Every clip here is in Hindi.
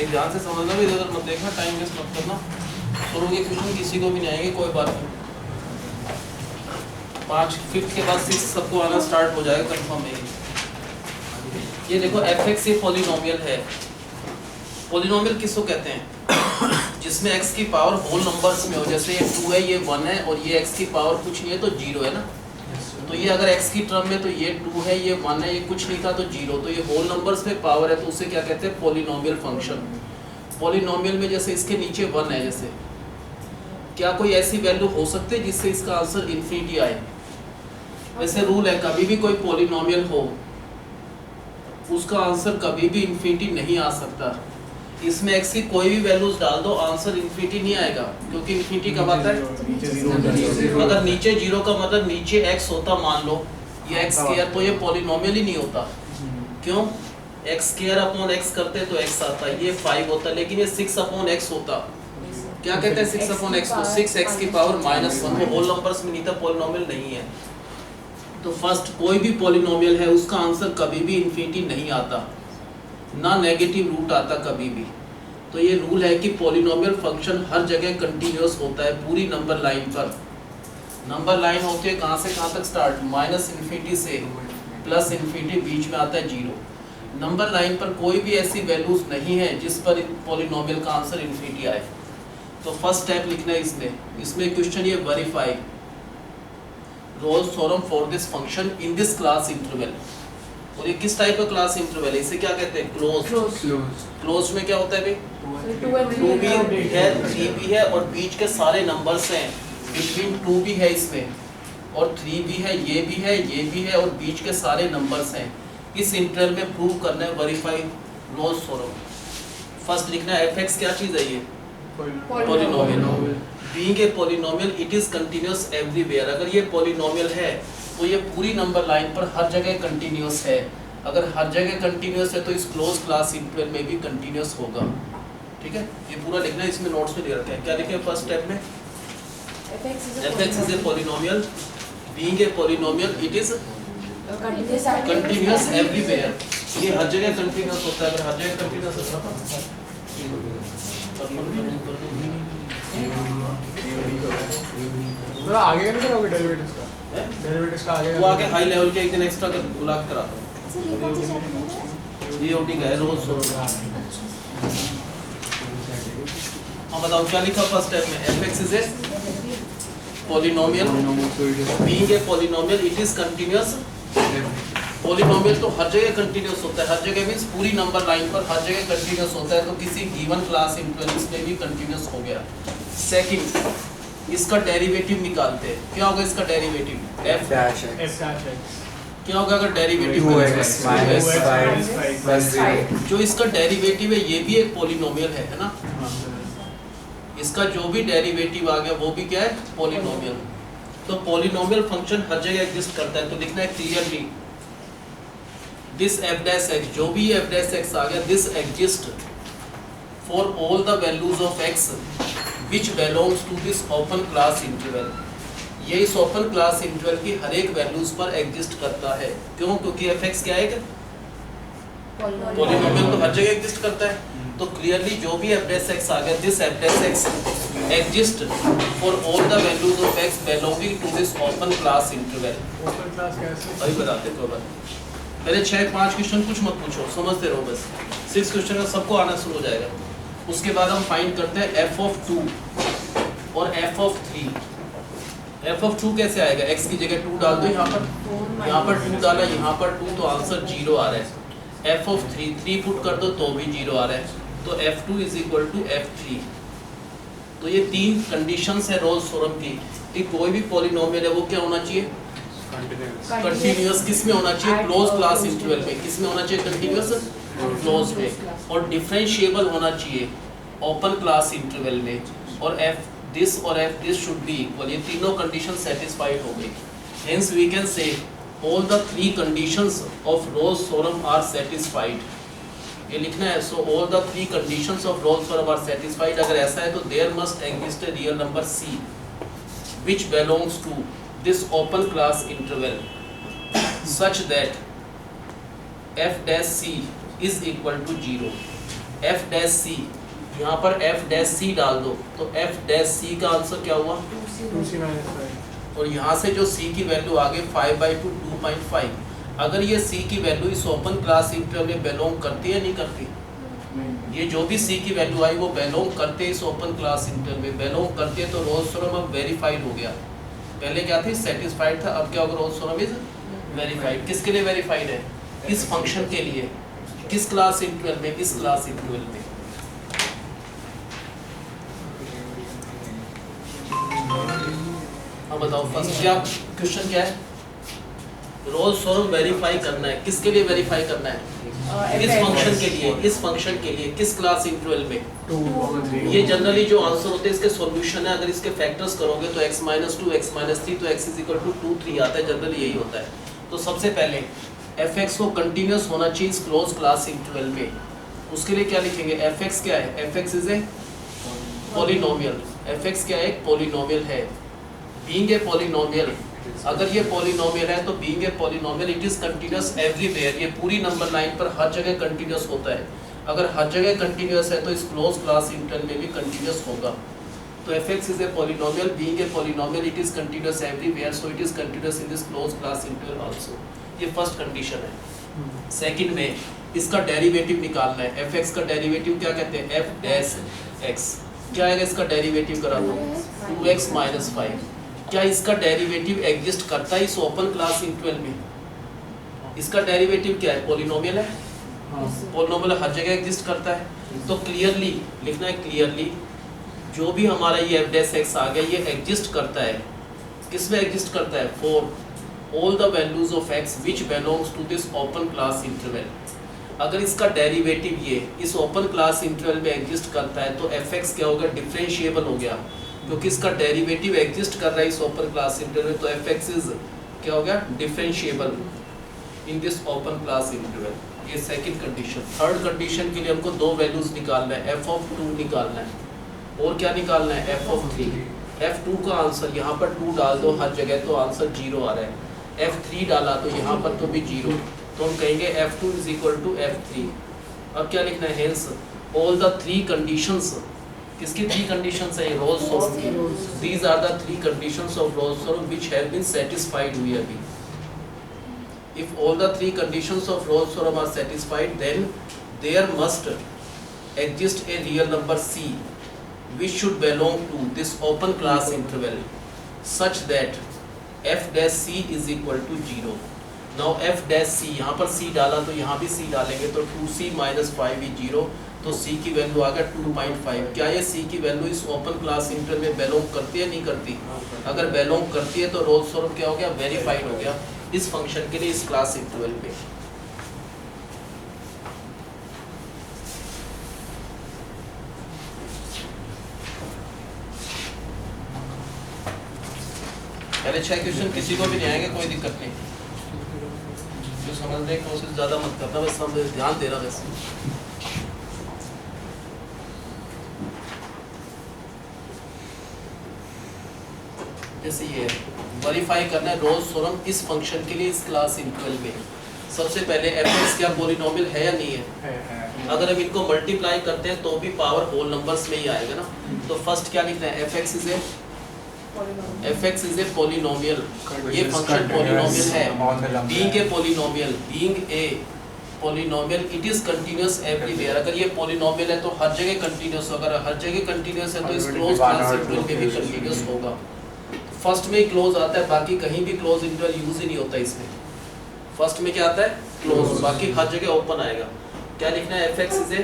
एक ध्यान से समझना, भी इधर मत देखना, टाइम वेस्ट मत करना। शुरू के क्वेश्चन किसी को भी नहीं आएंगे, कोई बात नहीं। 5 5th के बाद 6 सबको आना स्टार्ट हो जाएगा कंफर्म है। ये देखो f(x) ये पॉलिनोमियल है। पॉलिनोमियल किसको कहते हैं? जिसमें x की पावर होल नंबर्स में हो, जैसे ये 2 है, ये 1 है, और ये x की पावर कुछ नहीं है तो 0 है ना। तो ये अगर x की टर्म में तो ये 2 है, ये 1 है, ये कुछ नहीं था तो 0, तो ये होल नंबर्स में पावर है, तो उसे क्या कहते हैं? Polynomial function. पॉलिनोमियल में जैसे इसके नीचे 1 है, जैसे क्या कोई ऐसी वैल्यू हो सकती है जिससे इसका आंसर इन्फिनिटी आए? वैसे रूल है, कभी भी कोई पॉलिनोमियल हो उसका आंसर कभी भी इन्फिनिटी नहीं आ सकता। इसमें x की कोई भी वैल्यूज डाल दो, आंसर इन्फिनिटी नहीं आएगा, क्योंकि इन्फिनिटी का मतलब है अगर नीचे 0 का मतलब नीचे x होता, मान लो ये x स्क्वायर, तो ये पॉलिनोमियल ही नहीं होता। क्यों? x स्क्वायर अपॉन x करते तो x आता, ये 5 होता, लेकिन ये 6 अपॉन x होता। क्या कहते हैं 6 अपॉन x को? 6x की पावर -1, वो होल नंबर्स में नहीं था, पॉलिनोमियल नहीं है। तो फर्स्ट, कोई भी पॉलिनोमियल है उसका आंसर कभी भी इन्फिनिटी नहीं आता, ना नेगेटिव रूट आता कभी भी। तो ये रूल है कि पॉलिनोमियल फंक्शन हर जगह कंटिन्यूअस होता है, पूरी नंबर लाइन पर। नंबर लाइन होती है कहाँ से कहाँ तक स्टार्ट? -इन्फिनिटी से +इन्फिनिटी, बीच में आता है 0। नंबर लाइन पर कोई भी ऐसी वैल्यूज नहीं है जिस पर पॉलिनोमियल का आंसर इन्फिनिटी आए। तो फर्स्ट स्टेप लिखना है इसमें क्वेश्चन ये verify Rolle's theorem for this function in this class interval. और ये किस टाइप का क्लास इंटरवल है? इसे क्या कहते हैं? क्लोज में क्या होता है भाई? 2 भी है, 3 भी है, और बीच के सारे नंबर्स हैं। बिटवीन 2 भी है इसमें, और 3 भी है, ये भी है, ये भी है, और बीच के सारे नंबर्स हैं। इस इंटरवल में प्रूव करना है वेरीफाई रोल्स थ्योरम। फर्स्ट लिखना है f(x) क्या चीज़ है? ये polynomial. Being a polynomial it is continuous everywhere. अगर ये पॉलिनोमियल है तो ये पूरी नंबर लाइन पर हर जगह कंटिन्यूअस है। अगर हर जगह कंटिन्यूअस है तो इस क्लोज क्लास इंटरवल में भी कंटिन्यूअस होगा। ठीक है, ये पूरा लिखना है, इसमें नोट्स में दे रखा है। क्या लिखे फर्स्ट स्टेप में? f(x) is a polynomial, being a polynomial it is continuous everywhere. ये हर जगह कंटिन्यूअस होता है। अगर हर जगह कंटिन्यूअस होता है थोड़ा आगे नहीं करोगे डेरिवेटिव्स का? डेरिवेटिव्स का आगे वो आगे हाई लेवल के एक दिन एक्स्ट्रा कर बुला के कराता हूं। ये ओटी का है रोज। हाँ बताओ क्या लिखा फर्स्ट स्टेप में? f(x) is a polynomial, being a polynomial it is continuous. Polynomial तो हर जगह कंटिन्यूअस होता है, हर जगह मींस पूरी नंबर लाइन पर हर जगह कंटिन्यूअस होता है। तो किसी गिवन क्लास इंटरवल में भी कंटिन्यूअस हो गया। सेकंड, इसका डेरिवेटिव निकालते हैं। क्या होगा इसका डेरिवेटिव? f'(x). क्या होगा अगर डेरिवेटिव? 2x - 5 जो इसका डेरिवेटिव है ये भी एक पॉलिनोमियल है ना। इसका जो भी डेरिवेटिव आ गया वो भी क्या है? पॉलिनोमियल। तो पॉलिनोमियल फंक्शन हर जगह एग्जिस्ट करता है। तो लिखना है क्लियरली दिस f'(x), जो भी f'(x) आ गया, this exist for all the values of x which belongs to this open class interval। ये इस ओपन क्लास इंटरवल की हर एक वैल्यूज पर एग्जिस्ट करता है। क्यों? क्योंकि f(x) क्या है? पॉलिनोमियल तो हर जगह एग्जिस्ट करता है। तो क्लियरली जो भी f'(x) आ गया, this f'(x) exist for all the values of x belonging to this open class interval। Open class कैसे? अभी बताते हैं। तो पहले 6-5 क्वेश्चन कुछ मत पूछो, समझते रहो बस। 6 क्वेश्चन का सबको आना शुरू हो जाएगा। उसके बाद हम फाइंड करते हैं f(2) और f(3). f(2) कैसे आएगा? x की जगह 2 डाल दो, यहाँ पर 2 डाला, यहाँ पर 2, तो आंसर 0 आ रहा है। f(3) 3 पुट कर दो तो भी 0 आ रहा है। तो f(2) = f(3). तो ये 3 कंडीशंस है रोल्स थ्योरम की कि कोई भी पॉलिनोमियल है वो क्या होना चाहिए? कंटिन्यूअस। किस में होना चाहिए? क्लोज क्लास इंटरवल में। किस में होना चाहिए? कंटिन्यूअस क्लोज में। और डिफरेंशिएबल होना चाहिए ओपन क्लास इंटरवल में। और f(this) और f(this) शुड बी इक्वल। ये तीनों कंडीशन सेटिस्फाइड हो गई। Hence we can say all the 3 conditions of Rolle's theorem are satisfied. ये लिखना है। So all the 3 conditions of Rolle's theorem are satisfied. अगर ऐसा है तो there must exist a real number c which belongs to this open class interval such that f(c) is equal to 0। F dash C, यहाँ पर एफ डैश सी डाल दो तो एफ डैश सी का आंसर क्या हुआ 2c minus 5. और यहाँ से जो सी की वैल्यू आ गई 5/2 2.5. अगर ये सी की वैल्यू इस ओपन क्लास इंटरवल में बिलोंग करती है नहीं करती, ये जो भी सी की वैल्यू आई वो बिलोंग करते इस ओपन क्लास इंटरवल में बिलोंग करते हैं, तो रोल्स थ्योरम अब वेरीफाइड हो गया. पहले क्या थी सेटिस्फाइड था, अब क्या होगा रोल्स थ्योरम इज वेरीफाइड. किसके लिए वेरीफाइड है? इस फंक्शन के लिए. किस क्लास इंटरवल में? इस क्लास इंटरवल में. अब बताओ फर्स्ट क्या क्वेश्चन क्या है? रोल्स थ्योरम वेरीफाई करना है. किसके लिए वेरीफाई करना है? इस फंक्शन के लिए. इस फंक्शन के लिए किस क्लास इंटरवल में? 2, ये जनरली जो आंसर होते हैं इसके सॉल्यूशन है, अगर इसके फैक्टर्स करोगे तो x - 2 x - 3 तो x = 2 3 आता है. जनरली यही होता है. तो सबसे पहले fx को कंटिन्यूअस होना चाहिए इस क्लोज क्लास इंटरवल में. उसके लिए क्या लिखेंगे? fx क्या है? fx is a polynomial. fx क्या है? एक पॉलिनोमियल है. बीइंग ए पॉलिनोमियल, अगर ये पॉलिनोमियल है तो being a polynomial it is continuous everywhere. ये पूरी नंबर लाइन पर हर जगह कंटीन्यूअस होता है. अगर हर जगह कंटीन्यूअस है तो इस क्लोज क्लास इंटरवल में भी कंटीन्यूअस होगा. तो fx is a polynomial, being a polynomial it is continuous everywhere, so it is continuous in this close class interval also. ये फर्स्ट कंडीशन है. सेकंड में इसका डेरिवेटिव निकालना है. fx का डेरिवेटिव क्या कहते हैं? f dash x. क्या है इसका डेरिवेटिव? करा दो 2x - 5. क्या इसका डेरिवेटिव एग्जिस्ट करता है इस ओपन क्लास इंटरवल में? इसका डेरिवेटिव क्या है? पॉलिनोमियल है. पॉलिनोमियल हर जगह एग्जिस्ट करता है. तो क्लियरली लिखना है, क्लियरली जो भी हमारा ये f डैश x आ गया ये एग्जिस्ट करता है. किस में एग्जिस्ट करता है? For all the values of x which belongs to this open class interval. अगर इसका डेरिवेटिव ये इस ओपन क्लास इंटरवल में एग्जिस्ट करता है तो fx क्या होगा? डिफरेंशिएबल हो गया, क्योंकि इसका डेरिवेटिव एग्जिस्ट कर रहा है इस ओपन क्लास इंटरवल. तो fx इज क्या हो गया? Differentiable in this open class interval. ये सेकंड कंडीशन. थर्ड कंडीशन के लिए हमको दो वैल्यूज निकालना है. f(2) निकालना है और क्या निकालना है? f(3). f(2) का आंसर यहाँ पर 2 डाल दो हर जगह तो आंसर 0 आ रहा है. f(3) डाला तो यहाँ पर तो भी 0, तो हम कहेंगे f(2) = f(3). अब क्या लिखना है? Hence all the 3 conditions. किसकी 3 कंडीशंस है? रोल्स थ्योरम की. These are the 3 conditions of Rolle's theorem which have been satisfied हुई अभी. If all the 3 conditions of Rolle's theorem are satisfied, then there must exist a real number c which should belong to this open class interval such that f dash c is equal to 0. Now f dash c, यहाँ पर c डाला तो यहाँ भी c डालेंगे तो 2c - 5 is 0. तो c की वैल्यू आ गया 2.5. क्या ये c की वैल्यू इस ओपन क्लास इंटरवल में बिलोंग करती है नहीं करती? अगर बिलोंग करती है तो रोल्स थ्योरम क्या हो गया? वेरीफाइड हो गया इस फंक्शन के लिए इस क्लास इंटरवल में. पहले 6 क्वेश्चन किसी को भी नहीं आएंगे, कोई दिक्कत नहीं. जो समझने की कोशिश ज्यादा मत करना, बस हम ध्यान दे रहा वैसे. जैसे ये वेरीफाई करना है रोल्स थ्योरम इस फंक्शन के लिए इस क्लास इंटरवल में. सबसे पहले fx क्या पॉलिनोमियल है या नहीं है? अगर हम इनको मल्टीप्लाई करते हैं तो भी पावर होल नंबर्स में ही आएगा ना. तो फर्स्ट क्या लिखना है? fx is a polynomial. ये फंक्शन पॉलिनोमियल है. Being a polynomial it is continuous everywhere. अगर ये पॉलिनोमियल है तो हर जगह कंटीन्यूअस. अगर हर जगह कंटीन्यूअस है तो इस क्लोज क्लास इंटरवल में भी कंटीन्यूअस होगा. फर्स्ट में ही क्लोज आता है, बाकी कहीं भी क्लोज इंटरवल यूज ही नहीं होता इसमें. फर्स्ट में क्या आता है? क्लोज, बाकी हर जगह ओपन आएगा. क्या लिखना है? fx is a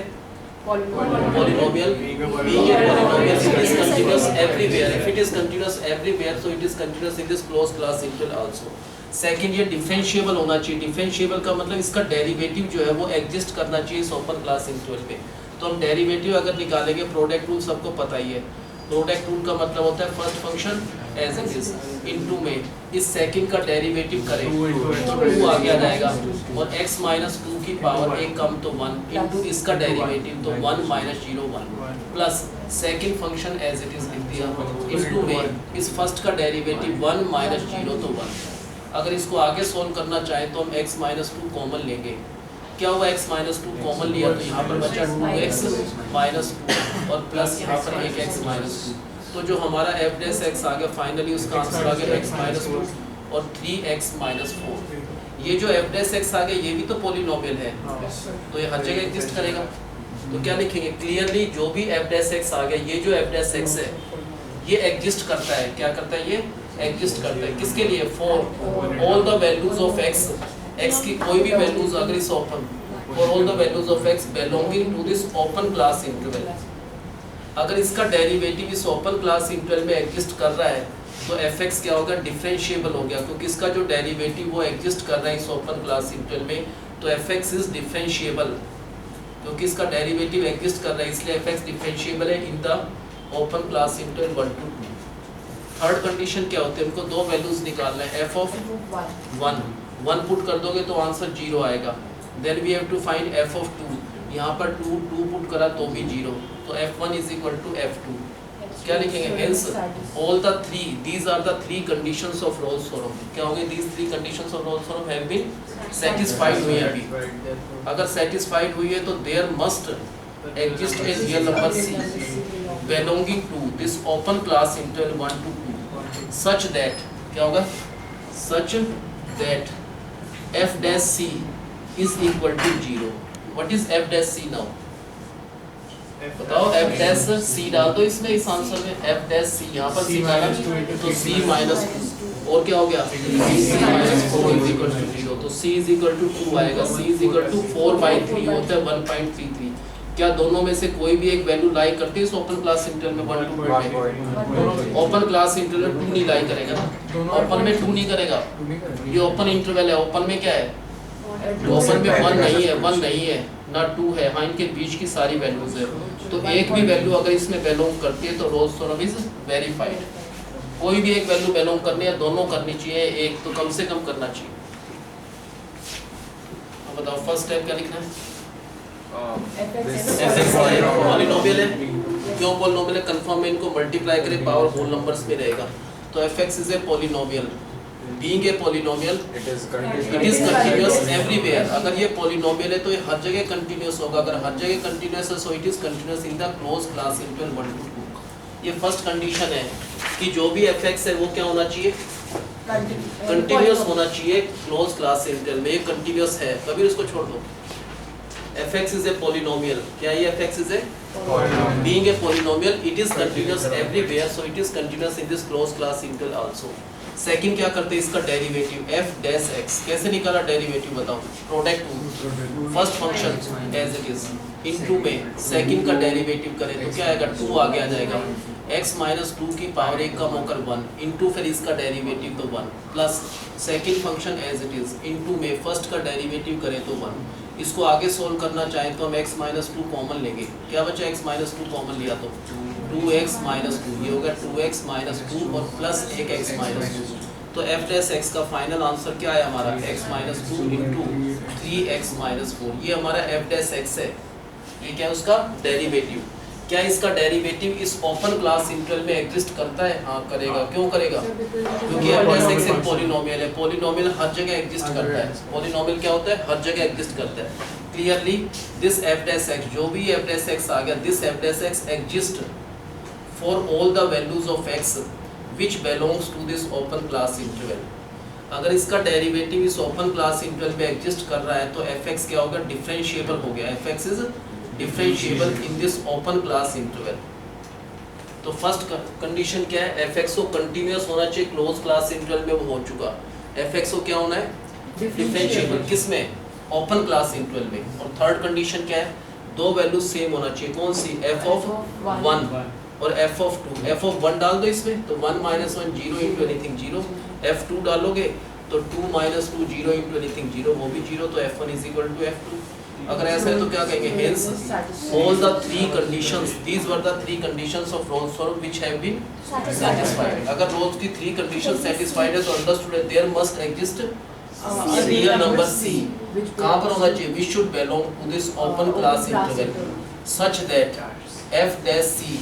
polynomial. Being a polynomial it is continuous everywhere. If it is continuous everywhere, so it is continuous in this closed class interval also. Second, ये डिफरेंशिएबल होना चाहिए. डिफरेंशिएबल का मतलब इसका डेरिवेटिव जो है वो एग्जिस्ट करना चाहिए इस ओपन क्लास इंटरवल में. तो हम डेरिवेटिव अगर निकालेंगे, प्रोडक्ट रूल सबको पता ही है. प्रोडक्ट रूल का मतलब होता है first function as it is into में इस सेकंड का डेरिवेटिव करें तो 2 आगे आ जाएगा और x - 2 की पावर एक कम तो 1 इनटू इसका डेरिवेटिव तो 1 - 0 1 plus second function as it is लिख दिया इनटू में इस फर्स्ट का डेरिवेटिव 1 - 0 तो 1. अगर इसको आगे सोल्व करना चाहें तो हम x - 2 कॉमन लेंगे क्या हुआ x माइनस 2 कॉमन लिया तो यहाँ पर बचा 2x माइनस 2 और प्लस यहाँ पर एक x माइनस 2। तो जो हमारा f डैश x आ गया फाइनली उसका आंसर आ गया x माइनस 2 और 3x माइनस 4। ये जो f डैश x आ गया ये भी तो पॉलिनोमियल है तो ये हर जगह एग्जिस्ट करेगा। तो क्या लिखेंगे क्लियरली जो भी f डैश x आ गया ये जो f डैश x है ये एग्जिस्ट करता है। क्या करता है? ये एग्जिस्ट करता है। किसके लिए? For all the values of x, x की कोई भी वैल्यूज अगर इस open for all the values of x belonging to this open class interval. अगर इसका डेरिवेटिव इस ओपन क्लास इंटरवल में एग्जिस्ट कर रहा है तो fx क्या होगा? डिफरेंशिएबल हो गया क्योंकि इसका जो डेरिवेटिव वो एग्जिस्ट कर रहा है इस ओपन क्लास इंटरवल में तो fx इज डिफरेंशिएबल क्योंकि इसका डेरिवेटिव एग्जिस्ट कर रहा है इसलिए fx डिफरेंशिएबल है in the open class interval 1 to 2। Third condition क्या होती है? उनको दो वैल्यूज निकालना है f ऑफ 1 पुट कर दोगे तो आंसर 0 आएगा। Then we have to find f of 2, यहाँ पर 2 पुट करा तो भी 0 तो f1 is equal to f2। क्या लिखेंगे? Hence all the three these are the three conditions of Rolle's theorem. क्या होंगे? These three conditions of Rolle's theorem have been satisfied हुई है अभी। अगर सेटिस्फाइड हुई है तो there must exist a real number c belonging to this open class interval 1 to 2 such that क्या होगा? such that f dash c is equal to 0। what is f dash c now? बताओ f dash c डाल दो इसमें इस आंसर में f dash c यहाँ पर c डाला तो c माइनस 2 और क्या हो गया? c minus 4 is equal to 0 तो c is equal to 2 आएगा। c is equal to 4/3 होता है 1.33। क्या दोनों में से कोई भी एक वैल्यू लाई करती है इस ओपन क्लास इंटरवल में 1 to 2? ओपन क्लास इंटरवल 2 नहीं लाई करेगा ना, ओपन में 2 नहीं करेगा। ये ओपन इंटरवल है, ओपन में क्या है? ओपन में 1 नहीं है ना 2 है, हाँ इनके बीच की सारी वैल्यूज है तो एक भी वैल्यू अगर इसमें बिलोंग करती है तो रोल्स-थॉरम इज वेरीफाइड। कोई भी एक वैल्यू बिलोंग करनी है दोनों करनी चाहिए, एक तो कम से कम करना चाहिए। अब बताओ फर्स्ट स्टेप क्या लिखना है? पॉलिनोमियल है। क्यों पॉलिनोमियल है? कंफर्म में इनको मल्टीप्लाई करें पावर होल नंबर्स में रहेगा तो fx is a polynomial. Being a polynomial it is continuous everywhere. अगर ये पॉलिनोमियल है तो ये हर जगह कंटीन्यूअस होगा। अगर हर जगह कंटीन्यूअस है so it is continuous in the close class interval 1 to 2। ये फर्स्ट कंडीशन है कि जो भी fx है वो क्या होना चाहिए? कंटीन्यूअस होना चाहिए क्लोज क्लास इंटरवल में। ये कंटीन्यूअस है कभी उसको छोड़ दो। fx is a polynomial। क्या ये fx is a polynomial? being a polynomial it is continuous everywhere so it is continuous in this closed class interval also। Second क्या करते हैं? इसका डेरिवेटिव f dash x कैसे निकाला डेरिवेटिव बताओ? Product first function as it is into में सेकंड का डेरिवेटिव करें तो क्या आएगा? 2 आगे आ जाएगा x माइनस 2 की पावर 1 कम होकर 1 इनटू फिर इसका डेरिवेटिव तो 1 plus second function as it is into में फर्स्ट का डेरिवेटिव करें तो 1। इसको आगे सोल्व करना चाहें तो हम x माइनस 2 कॉमन लेंगे। क्या बचा? x माइनस 2 कॉमन लिया तो 2x माइनस 2 ये होगा 2x माइनस 2 और प्लस एक x माइनस 2 तो f डैश x का फाइनल आंसर क्या है हमारा? x minus 2 into 3x minus 4। ये हमारा f डैश x है। ये क्या है? उसका डेरिवेटिव। क्या इसका डेरिवेटिव इस ओपन क्लास इंटरवल में एग्जिस्ट करता है? हाँ करेगा। क्यों करेगा? क्योंकि f डैश x एक पॉलिनोमियल है। पॉलिनोमियल हर जगह एग्जिस्ट करता है। पॉलिनोमियल क्या होता है? हर जगह एग्जिस्ट करता है। Clearly this f dash x जो भी f डैश x आ गया this f dash x exist for all the values of x which belongs to this open class interval. अगर इसका डेरिवेटिव इस ओपन क्लास इंटरवल में एग्जिस्ट कर रहा है तो fx क्या होगा? डिफरेंशिएबल हो गया। fx is differentiable in this open class interval. तो फर्स्ट कंडीशन क्या है? fx को कंटीन्यूअस होना चाहिए क्लोज क्लास इंटरवल में, वो हो चुका। fx को क्या होना है? डिफरेंशिएबल। किसमें? ओपन क्लास इंटरवल में। और थर्ड कंडीशन क्या है? दो वैल्यू सेम होना चाहिए। कौन सी? f ऑफ 1 और f ऑफ 2। f ऑफ 1 डाल दो इसमें तो 1 माइनस 1 0 इंटू एनीथिंग 0। f2 डालोगे तो 2 माइनस 2 0 इंटू एनीथिंग 0 वो भी 0 तो f1 is equal to f2। अगर ऐसा है तो क्या कहेंगे? Hence all the three conditions these were the three conditions of Rolle's theorem which have been satisfied. अगर रोल्स की थ्री कंडीशंस सेटिस्फाइड है तो अंडरस्टूड है there must exist real number c। कहां पर होना चाहिए? Which should belong to this open class interval such that f dash c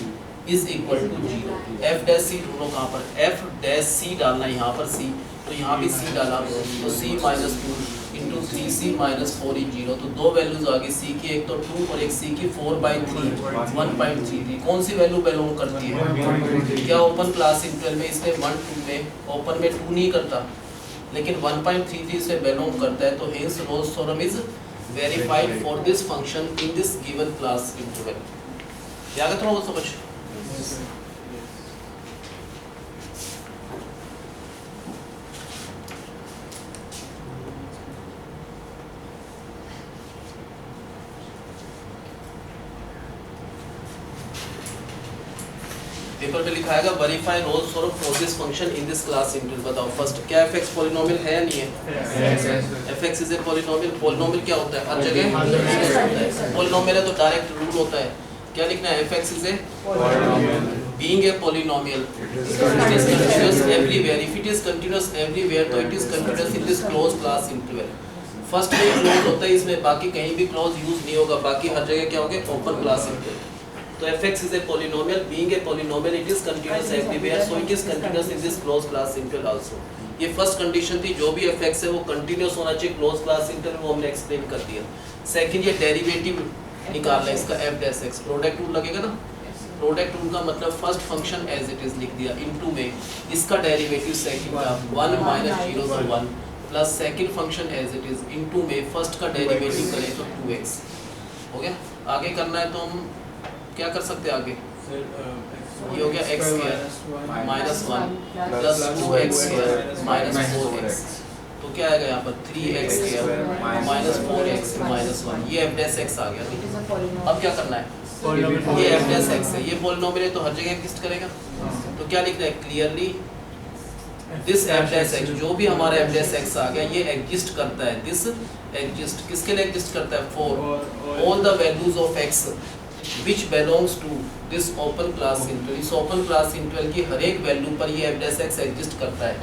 is equal to 0। f dash c दोनों कहां पर? f डैश c डालना यहां पर c तो यहां भी c डाला तो c minus 2 into 3c minus 4 is 0। तो दो वैल्यूज आ गई c की, एक तो 2 और एक c की 4/3 1.33। कौन सी वैल्यू बिलोंग करती है? क्या ओपन क्लास इंटरवल में इसमें 1 2 में ओपन में 2 नहीं करता, लेकिन 1.33 से बिलोंग करता है। तो hence Rolle's theorem is verified for this function in this given class interval. क्या कहता हूँ वो समझ? पेपर पे लिखा है verify Rolle's theorem for this function in this class interval. बताओ फर्स्ट, क्या fx पॉलिनोमियल है या नहीं है? fx is a polynomial. Polynomial क्या होता है? हर जगह होता है। पॉलिनोमियल है तो डायरेक्ट रूल होता है। क्या लिखना है? fx is a being a polynomial it is continuous everywhere। if it is continuous everywhere तो it is continuous in this closed class interval। First में क्लोज होता है इसमें, बाकी कहीं भी क्लोज यूज नहीं होगा, बाकी हर जगह क्या होगा? Open class interval. तो fx is a polynomial, being a polynomial it is continuous everywhere so it is continuous in this closed class interval also। ये फर्स्ट कंडीशन थी, जो भी fx है वो कंटिन्यूस होना चाहिए क्लोज क्लास इंटरवल, वो हमने एक्सप्लेन कर दिया। सेकंड, ये डेरिवेटिव निकालना है इसका f dash x, product rule लगेगा ना। प्रोडक्ट रूल का मतलब first function as it is लिख दिया, इनटू में इसका डेरिवेटिव सेकंड का 1 माइनस 0 से 1 plus second function as it is into में फर्स्ट का डेरिवेटिव करें तो 2x हो गया। आगे करना है तो हम क्या कर सकते हैं आगे? ये हो गया x square minus 1 plus 2x square minus 4x। तो क्या आएगा यहाँ पर? 3x square minus 4x minus 1। ये f डैश x आ गया। अब क्या करना है? ये f डैश x है, ये पॉलिनोमियल है तो हर जगह एग्जिस्ट करेगा। तो क्या लिखना है? Clearly this f dash x, जो भी हमारा f डैश x आ गया ये एग्जिस्ट करता है। दिस एग्जिस्ट किसके लिए एग्जिस्ट करता है? For all the values of x which belongs to this open class interval। इस open class interval की हर एक वैल्यू पर ये f डैश x एग्जिस्ट करता है।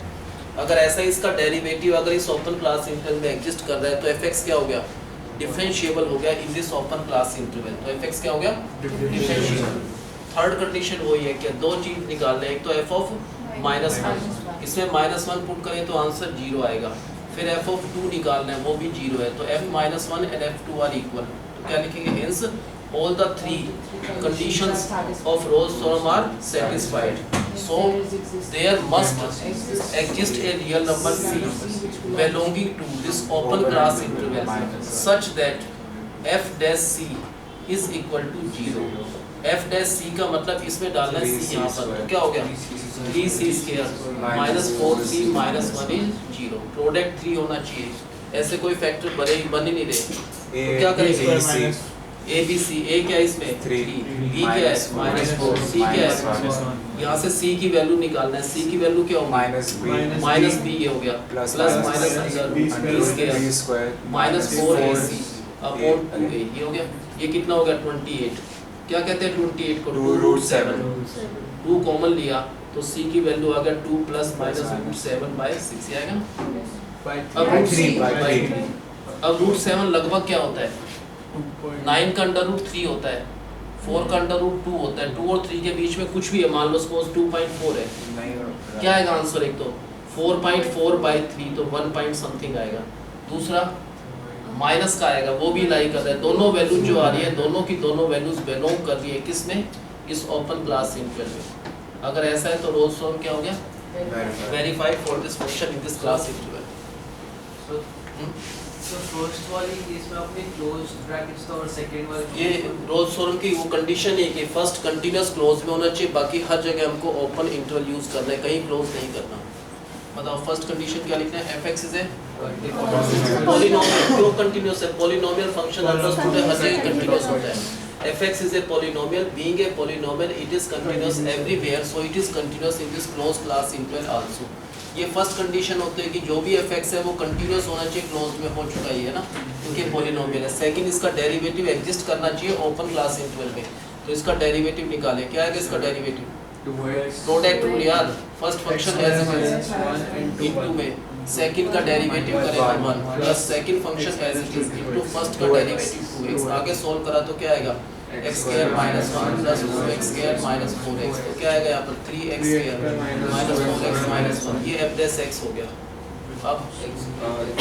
अगर ऐसा इसका डेरिवेटिव अगर इस ओपन क्लास इंटरवल में एग्जिस्ट कर रहा है तो fx क्या हो गया? डिफरेंशिएबल हो गया इन दिस ओपन क्लास इंटरवल। तो fx क्या हो गया? डिफरेंशिएबल। थर्ड कंडीशन वही है कि दो चीज निकालना है, एक तो f ऑफ -1, इसमें -1 पुट करें तो आंसर 0 आएगा। फिर f ऑफ 2 निकालना है, वो भी 0 है, तो f-1 and f2 are equal. तो क्या लिखेंगे? Hence all the three conditions of Rolle's theorem are satisfied, so there must exist a real number c belonging to this open class interval such that f dash c is equal to 0। f dash c का मतलब इसमें डालना है c यहाँ पर, तो क्या हो गया? 3c square minus 4c minus 1 is 0। Product 3 होना चाहिए, ऐसे कोई फैक्टर बन ही नहीं रहे। तो क्या करेंगे? a b c, a क्या है इसमें? 3, b क्या है? -4, c क्या है? यहाँ से c की वैल्यू निकालना है। c की वैल्यू क्या होगी? माइनस b ये हो गया प्लस माइनस अंदर b square minus 4ac upon 2a ये हो गया। ये कितना हो गया? 28। क्या कहते हैं 28 को? 2√7। 2 कॉमन लिया तो c की वैल्यू आ गया 2 प्लस माइनस √7/6 आएगा ना। अब √3 अब √7 लगभग क्या होता है? 9 का √3 होता है, 4 का √2 होता है। 2 और 3 के बीच में कुछ भी है, मान लो सपोज 2.4 है, क्या आएगा आंसर? एक तो 4.4/3 तो 1 पॉइंट समथिंग आएगा। दूसरा माइनस का आएगा, वो भी लाई कर रहा है। दोनों वैल्यू जो आ रही है दोनों की दोनों वैल्यूज बिलोंग कर रही है किस में? इस ओपन क्लास इंटरवल में। अगर ऐसा है तो रोल्स थ्योरम क्या हो गया? Verified for this function in this class interval. तो फर्स्ट वाली केस में आपने क्लोज ब्रैकेट्स था और सेकंड वाली ये रोल्स थ्योरम की वो कंडीशन है कि फर्स्ट कंटीन्यूअस क्लोज में होना चाहिए, बाकी हर जगह हमको ओपन इंटरवल यूज करना है, कहीं क्लोज नहीं करना। बताओ फर्स्ट कंडीशन क्या लिखना है? fx is a polynomial. क्यों कंटीन्यूअस है? पॉलिनोमियल फंक्शन अंडरस्टूड है, हर जगह कंटीन्यूअस होता है। fx is a polynomial, being a polynomial it is continuous everywhere so it is continuous in this closed class interval also। ये फर्स्ट कंडीशन होती है कि जो भी fx है वो कंटीन्यूअस होना चाहिए, क्लोज में हो चुका ही है ना, क्योंकि पॉलिनोमियल है। सेकंड, इसका डेरिवेटिव एग्जिस्ट करना चाहिए ओपन क्लास इंटरवल में, तो इसका डेरिवेटिव निकाले। क्या है इसका डेरिवेटिव? प्रोडक्ट रूल याद, first function as it is into में सेकंड का डेरिवेटिव करेगा 1 plus second function as it is into first का डेरिवेटिव 2x। आगे सॉल्व करा तो क्या आएगा? x square minus 1 plus 2x square minus 4x। तो क्या आएगा यहाँ पर? 3x square minus 4x minus 1। ये f डैश x हो गया। अब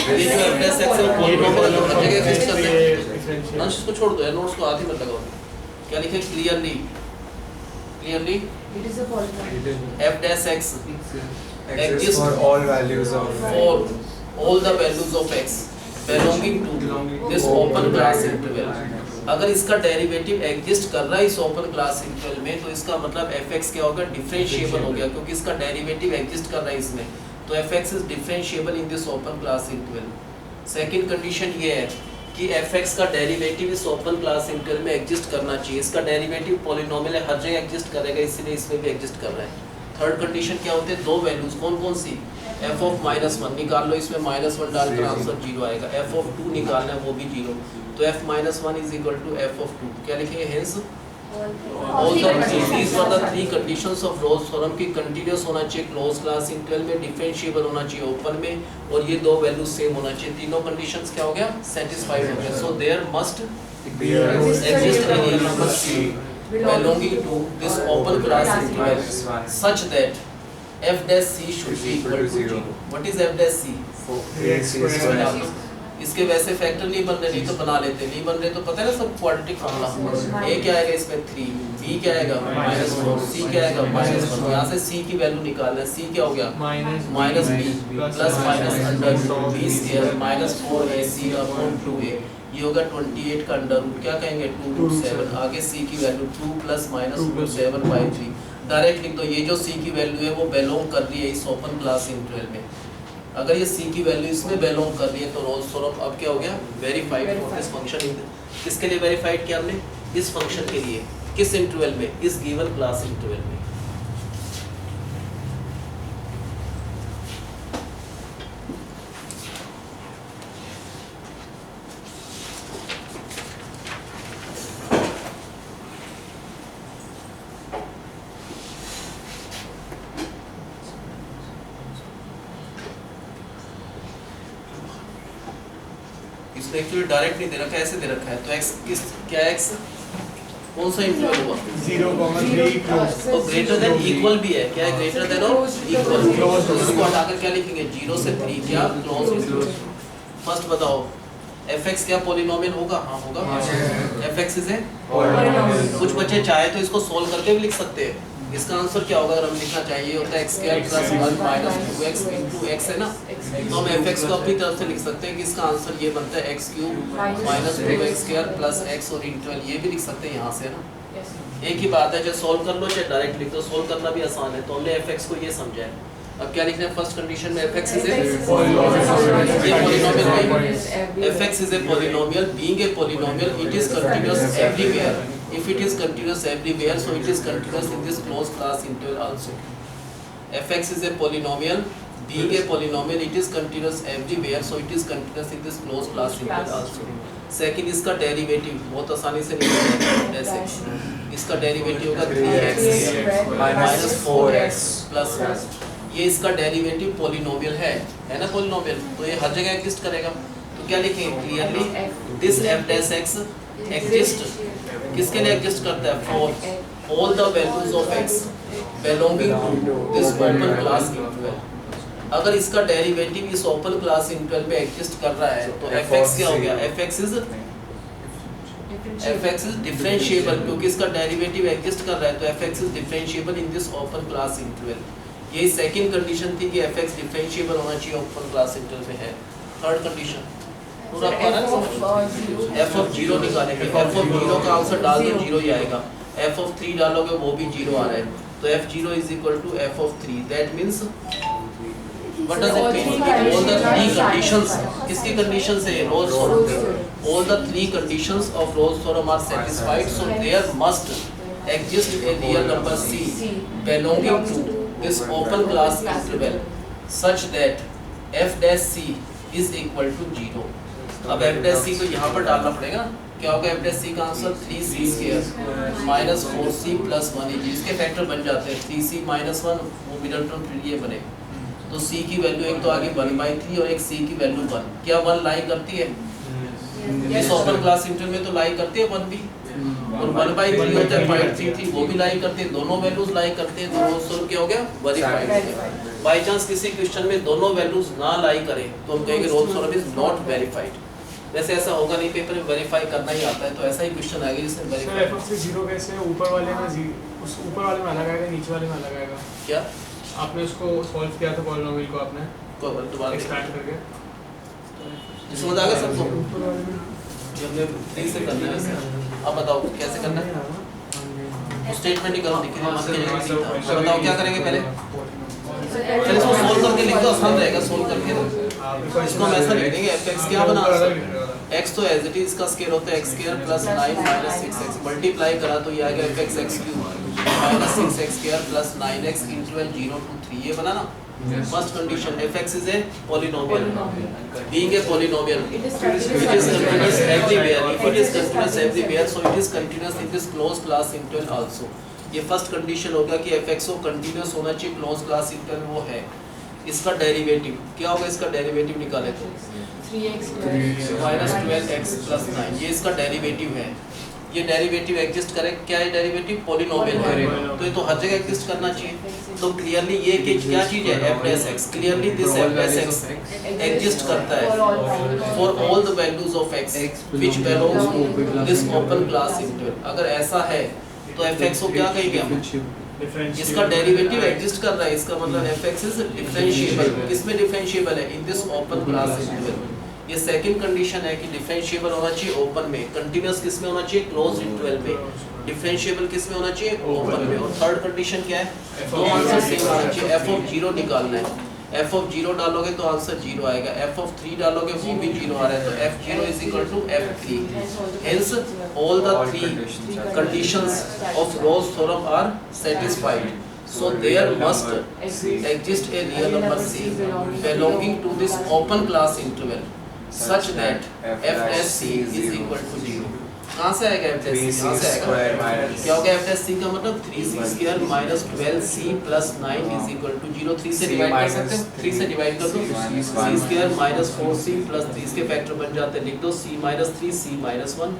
ये जो f dash x है वो पॉलीनोमियल है, हर जगह एग्जिस्ट करते हैं। डिफरेंशियल अंश इसको छोड़ दो यार, नोट्स को आधी मत लगाओ। क्या लिखे clearly It is a polynomial. f dash x Exists for all values of for all the values of x belonging to this open class interval। अगर इसका डेरिवेटिव एग्जिस्ट कर रहा है इस ओपन क्लास इंटरवल में तो इसका मतलब fx क्या होगा, डिफरेंशिएबल हो गया, क्योंकि इसका डेरिवेटिव एग्जिस्ट कर रहा है इसमें, तो fx is differentiable in this open class interval. Second condition ये है कि fx का डेरिवेटिव इस ओपन क्लास इंटरवल में एग्जिस्ट करना चाहिए। इसका डेरिवेटिव पॉलिनोमियल है, हर जगह एग्जिस्ट करेगा, इसलिए इसमें भी एग्जिस्ट कर रहा है। थर्ड कंडीशन क्या होते हैं, दो वैल्यूज कौन कौन सी, f ऑफ -1 निकाल लो, इसमें -1 डालकर आंसर 0 आएगा, f ऑफ 2 निकालना है वो भी 0, तो f -1 is equal to f of 2। क्या लिखेंगे, hence all the these were the three conditions of Rolle's theorem की कंटीन्यूअस होना चाहिए क्लोज क्लास इंटरवल में, डिफरेंशिएबल होना चाहिए ओपन में, और ये दो वैल्यूज सेम होना चाहिए। तीनों कंडीशंस क्या हो गया, सेटिस्फाइड हो गया। So there must exist a real number c belonging to this open class interval such that f dash c should be equal to 0। what is f dash c? इसके वैसे फैक्टर नहीं बन रहे, नहीं तो बना लेते, नहीं बन रहे तो पता है ना सब क्वाड्रेटिक फार्मूला। a क्या आएगा इसमें 3, b क्या आएगा -4, c क्या आएगा -1। यहाँ से c की वैल्यू निकालना है, c क्या हो गया -b plus minus under b square -4ac upon 2a, ये होगा 28 का अंडर रूट क्या कहेंगे 2√7। आगे c की वैल्यू 2 + -√7/3 डायरेक्ट लिख दो। ये जो c की वैल्यू है वो बिलोंग कर रही है इस ओपन क्लास इंटरवल में। अगर ये c की वैल्यू इसमें बिलोंग कर रही है तो रोल्स थ्योरम अब क्या हो गया, वेरीफाइड फॉर दिस फंक्शन। किसके लिए वेरीफाइड किया हमने, इस फंक्शन के लिए, किस इंटरवल में, इस गिवन क्लास इंटरवल में। इसमें एक्चुअली डायरेक्ट नहीं दे रखा है, ऐसे दे रखा है, तो x किस क्या है, x कौन सा इंटरवल हुआ 0,3 क्लोज तो ग्रेटर देन इक्वल भी है, क्या है ग्रेटर देन और इक्वल, तो इसको हटाकर क्या लिखेंगे 0 से 3 क्या क्लोज। फर्स्ट बताओ fx क्या पॉलिनोमियल होगा, हाँ होगा, fx इज ए कुछ बच्चे चाहे तो इसको सोल्व करके भी लिख सकते हैं। इसका आंसर क्या होगा, अगर हम लिखना चाहिए होता है x² + 1 - 2x * x है ना, तो हम fx को अपनी तरफ से लिख सकते हैं कि इसका आंसर ये बनता है x³ - 2x² + x और इंटरवल ये भी लिख सकते हैं यहाँ से ना। एक ही बात है, चाहे सोल्व कर लो चाहे डायरेक्ट लिख दो, सोल्व करना भी आसान है। तो हमने fx को ये समझा है। अब क्या लिखना है, फर्स्ट कंडीशन में fx is a polynomial, fx is a polynomial, being a polynomial it is continuous everywhere. If it is continuous everywhere, so it is continuous in this closed class interval also. fx is a polynomial, being a polynomial, it is continuous everywhere, so it is continuous in this closed class interval also. Second, इसका डेरिवेटिव बहुत आसानी से निकल जाता है, इसका डेरिवेटिव होगा 3x - 4x + 1। ये इसका डेरिवेटिव पॉलिनोमियल है ना पॉलिनोमियल, तो ये हर जगह एग्जिस्ट करेगा। तो क्या लिखेंगे clearly, this f dash x exist किसके लिए एग्जिस्ट करता है, for all the values of x belonging to this open class interval. अगर इसका डेरिवेटिव इस ओपन क्लास इंटरवल में एग्जिस्ट कर रहा है तो fx क्या हो गया, fx इज डिफरेंशिएबल, क्योंकि इसका डेरिवेटिव एग्जिस्ट कर रहा है तो fx is differentiable in this open class interval. यही सेकंड कंडीशन थी कि fx डिफरेंशिएबल होना चाहिए ओपन क्लास इंटरवल में है। थर्ड कंडीशन पूरा f ऑफ 0 निकालेंगे, f ऑफ 0 का आंसर डाल दो 0 ही आएगा, f ऑफ 3 डालोगे वो भी 0 आ रहा है, तो f0 is equal to f of 3। That means what does it mean, all the 3 conditions, किसकी कंडीशन से, Rolle's theorem, all the 3 conditions of Rolle's theorem are satisfied, so there must exist a real number c belonging to this open class interval such that f dash c is equal to 0। अब f dash c को यहाँ पर डालना पड़ेगा, क्या होगा f dash c का आंसर 3c² - 4c + 1 इसके फैक्टर बन जाते हैं, 3c - 1 वो मिडल टर्म फिर ये बने, तो c की वैल्यू एक तो आगे 1/3 और एक c की वैल्यू 1, क्या 1 लाई करती है, इस ओपन क्लास इंटरवल में तो लाई करती है 1 भी, और 1/3 होता है 0.33 वो भी लाई करते हैं, दोनों वैल्यूज लाई करते हैं, तो रोज सोल्व क्या हो गया, वेरीफाइड हो गया। बाय चांस किसी क्वेश्चन में दोनों वैल्यूज ना लाई करें तो हम कहेंगे रोज सोल्व इज नॉट वेरीफाइड। वैसे ऐसा होगा नहीं, पेपर में वेरीफाई करना ही आता है, तो ऐसा ही क्वेश्चन आएगा जिसमें सर वेरीफाई। f से 0 कैसे ऊपर वाले में उस ऊपर वाले में अलग आएगा, नीचे वाले में अलग आएगा? क्या आपने उसको सॉल्व किया था पॉलिनोमियल को, आपने को दोबारा एक्सपैंड करके समझ आ गया सबको? ऊपर वाले में ये हमने 3 से करना है वैसे। अब बताओ कैसे करना है, स्टेटमेंट ही करो, दिखने मत के तो बताओ क्या करेंगे पहले। चलिए इसको सोल्व करके लिख दो, आसान रहेगा सोल्व करके। इसको हम ऐसा लिख देंगे fx क्या बना, x तो एज इट इज का स्क्वायर होता है x² + 9 - 6x, मल्टीप्लाई करा तो ये आ गया fx x³ - 6x² + 9x interval 0 to 3, ये बना ना। First condition fx is a polynomial, being a polynomial it is continuous everywhere, if it is continuous everywhere so it is continuous in this closed class interval also। ये फर्स्ट कंडीशन हो गया कि fx को कंटीन्यूअस होना चाहिए क्लोज क्लास इंटरवल, वो है। इसका डेरिवेटिव क्या होगा, इसका डेरिवेटिव निकाले तो 3x -12x + 9, ये इसका डेरिवेटिव है। ये डेरिवेटिव एग्जिस्ट करे, क्या है डेरिवेटिव, पॉलिनोमियल है, तो ये तो हर जगह एग्जिस्ट करना चाहिए। तो क्लियरली ये क्या चीज है, f'(x), clearly this f'(x) exist करता है for all the values of x which belongs to this open class interval. अगर ऐसा है तो fx को क्या कहेंगे हम, इसका डेरिवेटिव एग्जिस्ट कर रहा है, इसका मतलब fx इज डिफरेंशिएबल। किसमें डिफरेंशिएबल है, इन दिस ओपन क्लास इंटरवल। ये सेकंड कंडीशन है कि डिफरेंशिएबल होना चाहिए ओपन में, कंटीन्यूअस किस में होना चाहिए, क्लोज इंटरवल में, डिफरेंशिएबल किस में होना चाहिए, ओपन में। और थर्ड कंडीशन क्या है, दो आंसर सेम होना चाहिए। f(0) निकालना है, f(0) डालोगे तो आंसर 0 आएगा, f(3) डालोगे वो भी 0 आ रहा है, तो f(0) = f(3). Hence all the 3 conditions of Rolle's theorem are satisfied. So there must exist a real number c belonging to this open class interval such that f(c) is equal to 0। कहाँ से आएगा f(c)? कहाँ से आएगा, क्या होगा f(c) का मतलब 3c² - 12c + 9 is equal to 0। 3 से डिवाइड कर सकते हैं, 3 से डिवाइड कर दो, c² - 4c + 3 इसके फैक्टर बन जाते हैं, लिख दो c - 3 c - 1।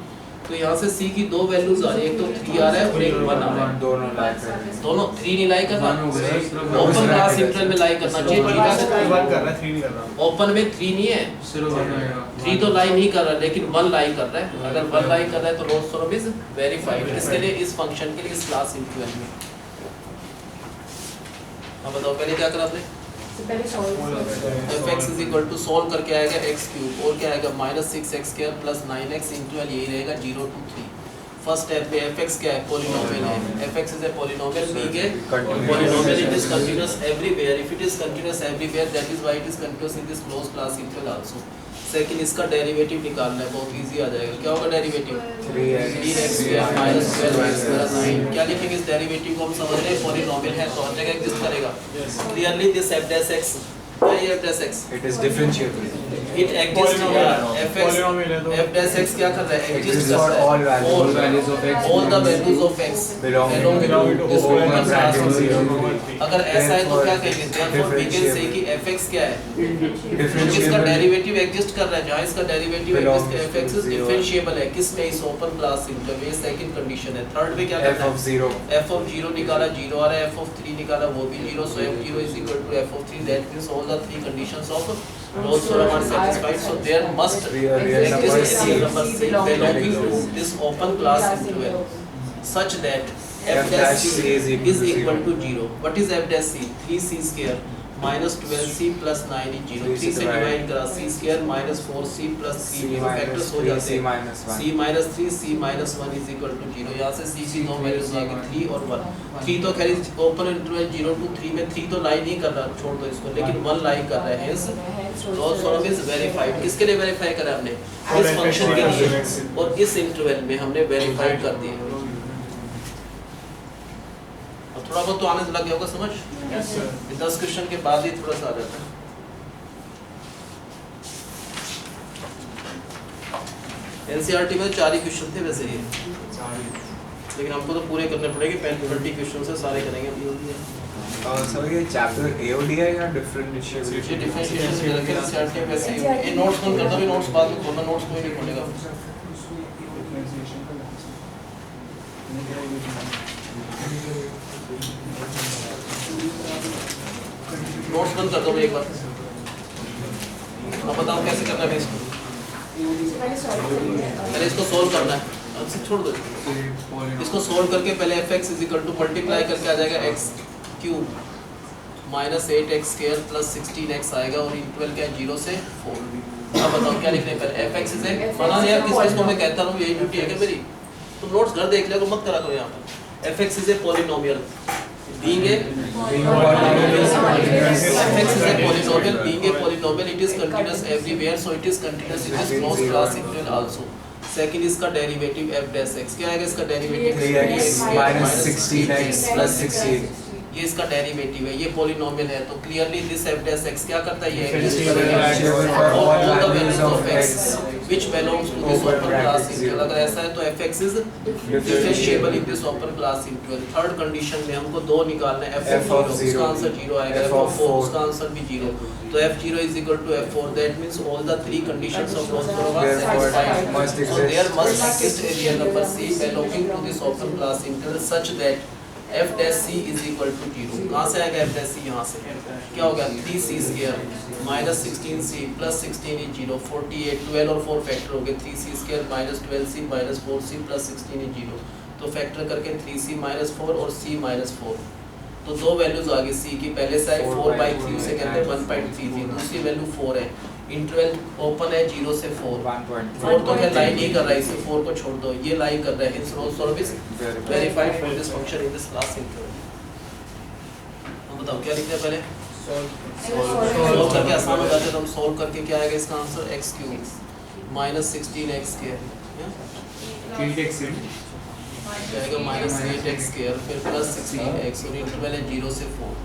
तो यहाँ से c की दो वैल्यूज आ रही है, एक तो 3 आ रहा है और एक 1 आ रहा है, दोनों 3 नहीं लाई करना, ओपन क्लास इंटरवल में लाई करना चाहिए। 1 कर रहा है, 3 नहीं कर रहा। ओपन में 3 नहीं है, 3 तो लाई नहीं कर रहा, लेकिन 1 लाई कर रहा है। अगर 1 लाई कर रहा है तो रोल्स थ्योरम इज वेरीफाइड। इसके लिए, इस फंक्शन के लिए, इस क्लास इंटरवल में। अब बताओ पहले क्या करा आपने, fx = सॉल्व करके आएगा x³ और क्या आएगा -6x² + 9x इंटरवल यही रहेगा 0 to 3। फर्स्ट स्टेप पे fx क्या है, पॉलिनोमियल है, fx is a polynomial, being a polynomial it is continuous everywhere, if it is continuous everywhere that is why it is continuous in this closed class interval also. Second, इसका डेरिवेटिव निकालना है, बहुत इजी आ जाएगा। क्या होगा डेरिवेटिव, 3x² - 12x + 9। क्या लिखेंगे इस डेरिवेटिव को, हम समझ रहे हैं पॉलिनोमियल है तो हर जगह एग्जिस्ट करेगा। क्लियरली दिस f'(x), क्या ये f'(x), It is differentiable. It exist f'(x) क्या कर रहा है, एग्जिस्ट कर रहा है all values of x, all the values of x belong to this open class of 0। अगर ऐसा है तो क्या कहेंगे, therefore we can say कि fx क्या है, इसका डेरिवेटिव एग्जिस्ट कर रहा है, जहाँ इसका डेरिवेटिव एग्जिस्ट है fx इज डिफरेंशिएबल है, किसमें, इस ओपन क्लास इंटरवल में। सेकंड कंडीशन है। थर्ड में क्या करना है, f(0) निकाला 0 आ रहा है, f(3) निकाला वो भी 0, so f(0) = f(3), that means all the 3 conditions of Rolle's theorem are satisfied, so there must exist a real number c belonging to this open class interval such that f'(c) is equal to 0। What is f'(c)? 3c² - 12c + 9 is 0। 3 से डिवाइड करा, c² - 4c + 3 ये फैक्टर्स हो जाते हैं, c - 3 c - 1 is equal to 0। यहाँ से c की दो वैल्यूज आ गई 3 और 1। 3 तो खैर ओपन इंटरवल 0 to 3 में 3 तो लाई नहीं कर रहा, छोड़ दो इसको, लेकिन 1 लाई कर रहा है, hence Rolle's theorem is verified. किसके लिए वेरीफाई करा हमने, इस फंक्शन के लिए, और इस इंटरवल में हमने वेरीफाइड कर दिया। थोड़ा बहुत तो आने लग गया होगा समझ, 10 क्वेश्चन के बाद ही थोड़ा सा आ जाता है। एनसीईआरटी में 4 ही क्वेश्चन थे वैसे ये, लेकिन हमको तो पूरे करने पड़ेंगे, 20 क्वेश्चन से सारे करेंगे। सर ये चैप्टर AOD है या डिफरेंशिएशन? ये डिफरेंशिएशन से रखे स्टार्ट के वैसे ही ये नोट्स बंद कर दो, नोट्स बाद में खोलना, नोट्स कोई नहीं खोलेगा। नोट्स बंद कर दो एक बार। अब बताओ कैसे करना है इसको। पहले इसको सोल्व करना है, अब से छोड़ दो इसको। सोल्व करके पहले fx मल्टीप्लाई करके आ जाएगा x cube minus 8x square plus 16x आएगा और इंटरवल क्या है 0 से 4। अब बताओ क्या लिखने पहले fx इज माना यार किसको मैं कहता हूं यही ड्यूटी है क्या मेरी, तुम नोट्स घर देख लिया तो मत करा करो यहां पर। fx is a polynomial being a fx is a polynomial, being a polynomial it is continuous everywhere, so it is continuous in this closed class interval also. Second इसका डेरिवेटिव f dash x क्या आएगा, इसका derivative 3x minus 16x plus 16। ये इसका डेरिवेटिव है, ये पॉलिनोमियल है, तो clearly this f dash x क्या करता है, ये all the values of x which belongs to this open class interval। अगर ऐसा है तो fx is differentiable in this open class interval। Third condition में हमको दो निकालना है, f of 0 उसका आंसर 0 आएगा, f of 4 उसका आंसर भी 0, तो f0 is equal to f4, that means all the three conditions of Rolle's theorem are satisfied, so there must exist a real number c belonging to this open class interval such that f dash c is equal to 0। कहाँ से आएगा f dash c, यहाँ से क्या होगा 3c square minus 16c plus 16 is 0, 48 12 और 4 फैक्टर हो गए, 3c square minus 12c minus 4c plus 16 is 0, तो फैक्टर करके 3c minus 4 और c minus 4, तो दो वैल्यूज आ गई c की, पहले से 4/3 उसे कहते हैं 1.33, दूसरी वैल्यू 4 है, इंटरवल ओपन है 0 से 4 तो क्या लाइन नहीं कर रहा है, इसे 4 को छोड़ दो, ये लाइन कर रहा है, hence Rolle's service verified for this function in this class interval. हम बताओ क्या लिखते हैं पहले, सोल्व करके आसान हो जाता है, तो हम सोल्व करके क्या आएगा इसका answer x cube minus 16x square जाएगा minus 8x स्क्वायर फिर प्लस 16x और इंटरवल है 0 से 4।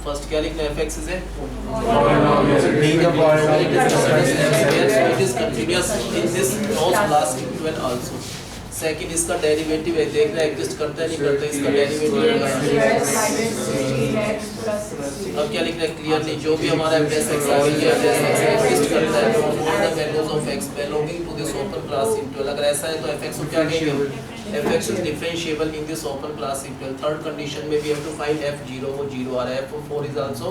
फर्स्ट क्या लिखना है, fx is a it is continuous in this closed class interval also। Second इसका डेरिवेटिव है, देखना एग्जिस्ट करता है नहीं करता, इसका डेरिवेटिव अब क्या लिखना है क्लियरली, जो भी हमारा f dash x आ गया ये f dash x एग्जिस्ट करता है from all the values of x belonging to this open class interval. अगर ऐसा है तो fx को क्या कहेंगे, fx is differentiable in this open class interval। Third condition में we have to find f0, वो 0 आ रहा है, f4 is also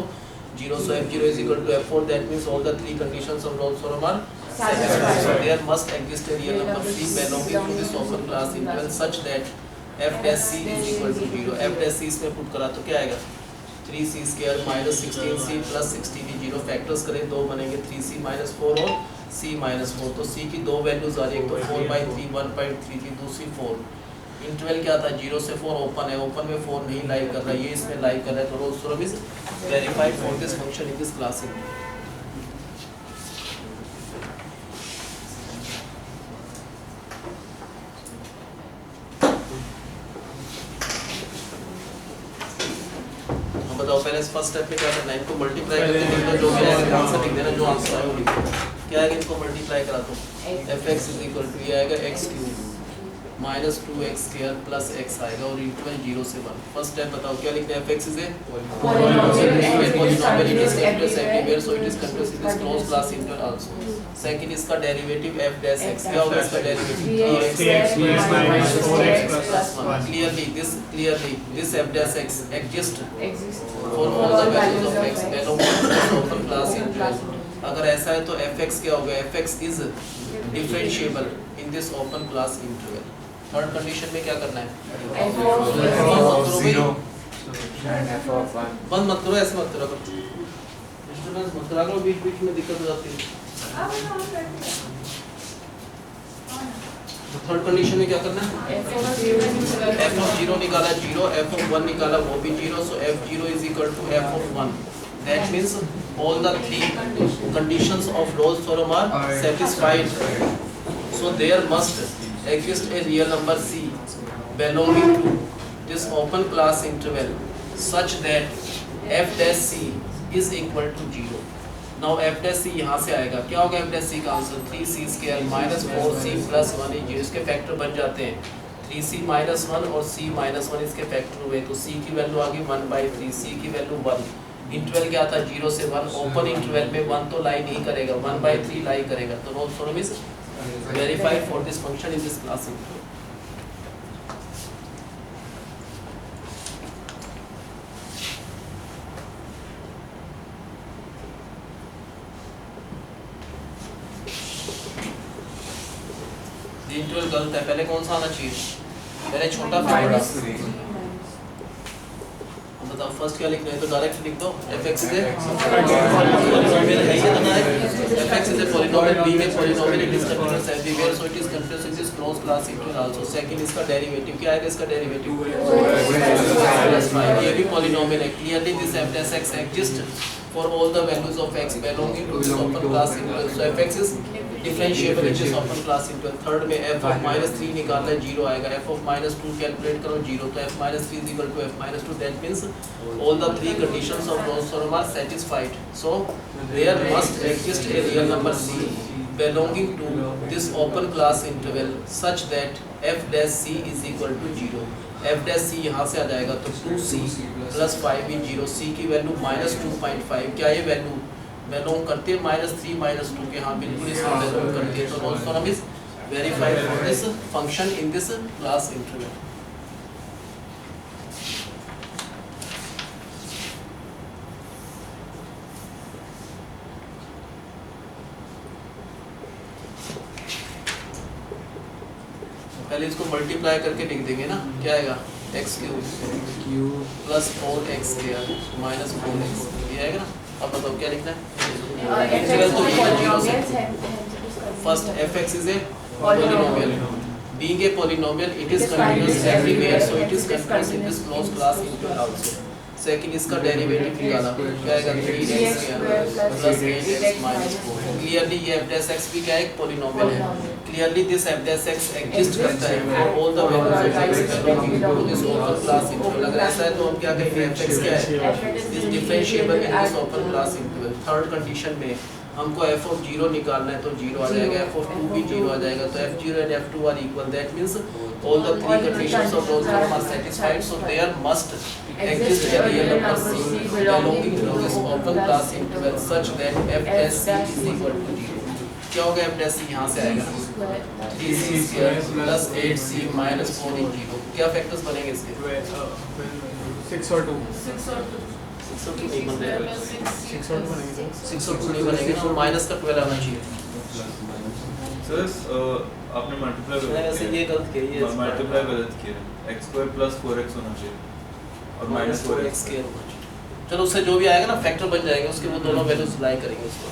0, so f0 is equal to f4, that means all the three conditions of Rolle's theorem are satisfied, so there must exist a real number c belonging to this open class interval such that f dash c is equal to 0। f dash c इसमें पुट करा तो क्या आएगा 3c square minus 16c plus 16 0, factors करें दो बनेंगे 3c minus 4 और c minus 4, तो c की दो वैल्यूज आ रही है, एक तो 4/3 1.33, दूसरी 4। इंटरवल क्या था 0 से 4 ओपन है, ओपन में 4 नहीं लाइक कर रहा है, ये इसमें लाइक कर रहा है, तो Rolle's theorem is verified for this function in this class interval. बताओ पहले फर्स्ट स्टेप में क्या करना है, इनको मल्टीप्लाई करके लिख दो, जो भी आएगा आंसर लिख देना, जो आंसर आएगा वो लिख दो। क्या आएगा, इनको मल्टीप्लाई करा दो, fx इज इक्वल टू ये आएगा x cube minus 2x square plus x आएगा और इंटरवल 0 से 1। फर्स्ट स्टेप बताओ क्या लिखना है, fx is a polynomial, it is continuous everywhere, so it is continuous in this closed class interval also। Second इसका डेरिवेटिव f dash x क्या होगा, इसका derivative 3x minus 4x plus 1। clearly this f dash x exists for all the values of x belonging to this open class interval। अगर ऐसा है तो fx क्या होगा, fx is differentiable in this open class interval। Third condition में क्या करना है, बंद मत करो, ऐसे मत करो, डिस्टर्बेंस मत करा करो, बीच बीच में दिक्कत हो जाती है। थर्ड कंडीशन में क्या करना है, f of 0 निकाला 0, f of 1 निकाला वो भी 0, so f0 is equal to f of 1। that means all the three conditions of Rolle's theorem are satisfied, so there must exist a real number c belonging to this open class interval such that f dash c is equal to 0। now f dash c यहाँ से आएगा, क्या होगा f dash c का answer 3c square minus 4c plus 1 is 0, इसके फैक्टर बन जाते हैं 3c माइनस 1 और c माइनस 1 इसके फैक्टर हुए तो c की वैल्यू आ गई 1/3, c की वैल्यू 1, इंटरवल क्या था 0 से 1, ओपन इंटरवल में 1 तो लाई नहीं करेगा, 1/3 लाई करेगा, तो no theorem is verified for this function in this class interval. Interval गलत है, पहले कौन सा आना चाहिए, पहले छोटा फिर बड़ा। बताओ फर्स्ट क्या लिखना है, तो डायरेक्ट लिख दो fx इज ए पॉलीनोमियल है, ये बताया fx is a polynomial, being a polynomial it is continuous everywhere so it is continuous in this closed class interval also। Second इसका डेरिवेटिव क्या आएगा, इसका डेरिवेटिव ये भी पॉलीनोमियल है, clearly this f dash x exists for all the values of x belonging to this open class interval, so fx is differentiable in this open class interval. Third में f of -3 निकालना है, 0 आएगा, f of -2 कैलकुलेट करो 0, तो f -3 is equal to f -2, that means all the three conditions of Gauss theorem are satisfied, so there must exist a real number c belonging to this open class interval such that f dash c is equal to 0। f dash c यहाँ से आ जाएगा तो 2c plus 5 is 0, c की वैल्यू -2.5, क्या ये वैल्यू बिलोंग करती है -3 -2 के, हाँ बिल्कुल इसमें बिलोंग करती है, तो Gauss theorem is verified for this function in this class interval। पहले इसको मल्टीप्लाई करके लिख देंगे ना, क्या आएगा x cube plus 4x square minus 4x, ये आएगा ना। अब बताओ क्या लिखना है, इंटीग्रल तो लिखना 0 से first fx is a polynomial, being a polynomial it is continuous everywhere so it is continuous in this closed class interval also। Second इसका डेरिवेटिव निकाला, क्या आएगा 3x plus 8x minus 4, clearly ये f dash x भी क्या है, एक पॉलीनोमियल है, clearly this f dash x exist करता है for all the values of x belonging to this open class interval. अगर ऐसा है तो हम क्या कहेंगे, fx क्या है, is differentiable in this open class interval. Third condition में हमको f of 0 निकालना है तो 0 आ जाएगा, f of 2 भी 0 आ जाएगा, तो f0 and f2 are equal, that means all the three conditions of Gauss theorem are satisfied, so there must exist a real number c belonging to this open class interval such that f dash c is equal to 0। क्या होगा f dash c, यहाँ से आएगा 3c square plus 8c minus 4 in 0, क्या फैक्टर्स बनेंगे इसके, 6 और 2 नहीं बन रहे, 6 और 2 बनेंगे, 6 और 2 नहीं बनेंगे, तो माइनस का 12 आना चाहिए। सर आपने मल्टीप्लाई वैसे ये गलत किया, ये मल्टीप्लाई गलत किया, x² प्लस 4x होना चाहिए और माइनस 4x स्क्वायर होना चाहिए। चलो उससे जो भी आएगा ना फैक्टर बन जाएगा, उसके वो दोनों वैल्यूज लाई करेंगे उसको।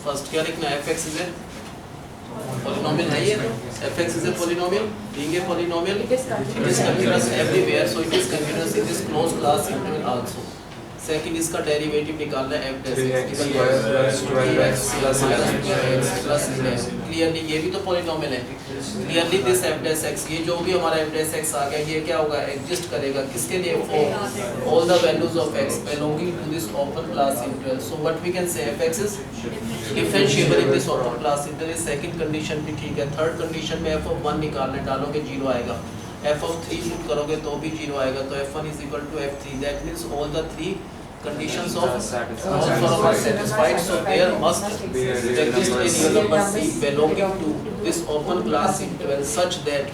फर्स्ट क्या लिखना है, fx इज ए polynomial है, ये fx is a polynomial, being a polynomial it is continuous everywhere so it is continuous in this closed class interval also। Second इसका डेरिवेटिव निकालना है f dash x plus 12x plus 11, clearly ये भी तो पॉलीनोमियल है, clearly this f dash x, ये जो भी हमारा f dash x आ गया ये क्या होगा, एग्जिस्ट करेगा किसके लिए, for all the values of x belonging to this open class interval, so what we can say fx is differentiable in this open class interval. Second condition भी ठीक है। थर्ड कंडीशन में f of 1 निकालने डालोगे 0 आएगा, f of 3 पुट करोगे तो भी 0 आएगा, तो f1 is equal to f3, that means all the three conditions of Gauss theorem are satisfied, so there must exist a real number c belonging to this open class interval such that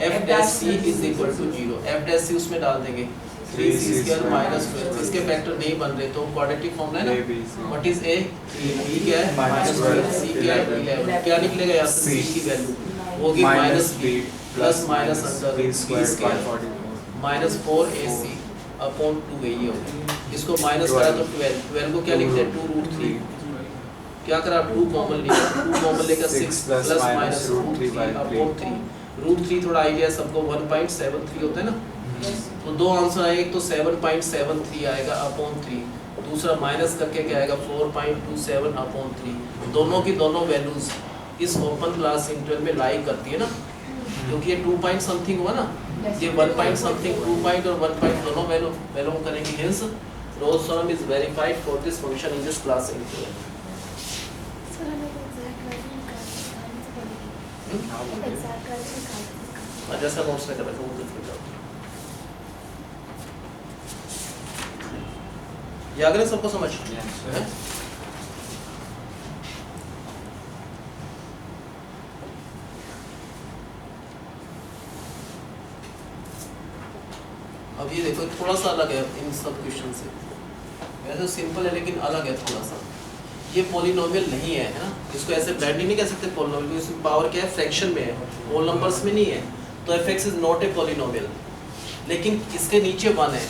f dash c is equal to 0। f dash c उसमें डाल देंगे 3c square minus 12, इसके फैक्टर नहीं बन रहे तो क्वाड्रेटिक फॉर्मूला है ना, व्हाट इज a, b क्या है -12, c क्या है 11, क्या निकलेगा यहाँ से c की वैल्यू होगी -b plus minus under b square minus 4ac upon 2a, ये होगा। इसको माइनस करा तो 12 को क्या लिखते हैं 2√3, क्या करा 2 कॉमन लिया, 2 कॉमन लेकर 6 प्लस माइनस √3 अपॉन 3, √3 थोड़ा आइडिया सबको 1.73 होता है ना, तो दो आंसर आएगा, एक तो 7.73 आएगा अपॉन 3, दूसरा माइनस करके क्या आएगा 4.27/3। दोनों की दोनों वैल्यूज इस ओपन क्लास इंटरवल में लाई करती है ना, क्योंकि ये 2 पॉइंट समथिंग हुआ ना, ये 1 पॉइंट समथिंग 2 पॉइंट और 1 पॉइंट दोनों वैल्यू करेंगे। Hence Rolle's theorem is verified for this function in this class interval. जैसा नोट्स में कर रखा वो लिख लो। ये अगर सबको समझ है? अब ये देखो थोड़ा सा अलग है इन सब क्वेश्चन से, वैसे सिंपल है लेकिन अलग है थोड़ा सा। ये पॉलिनोमियल नहीं है, है ना, इसको ऐसे ब्राइटली नहीं कह सकते पॉलिनोमियल, इसमें पावर क्या है, फ्रैक्शन में है, होल नंबर्स में नहीं है, तो f(x) is not a polynomial. लेकिन इसके नीचे 1 है,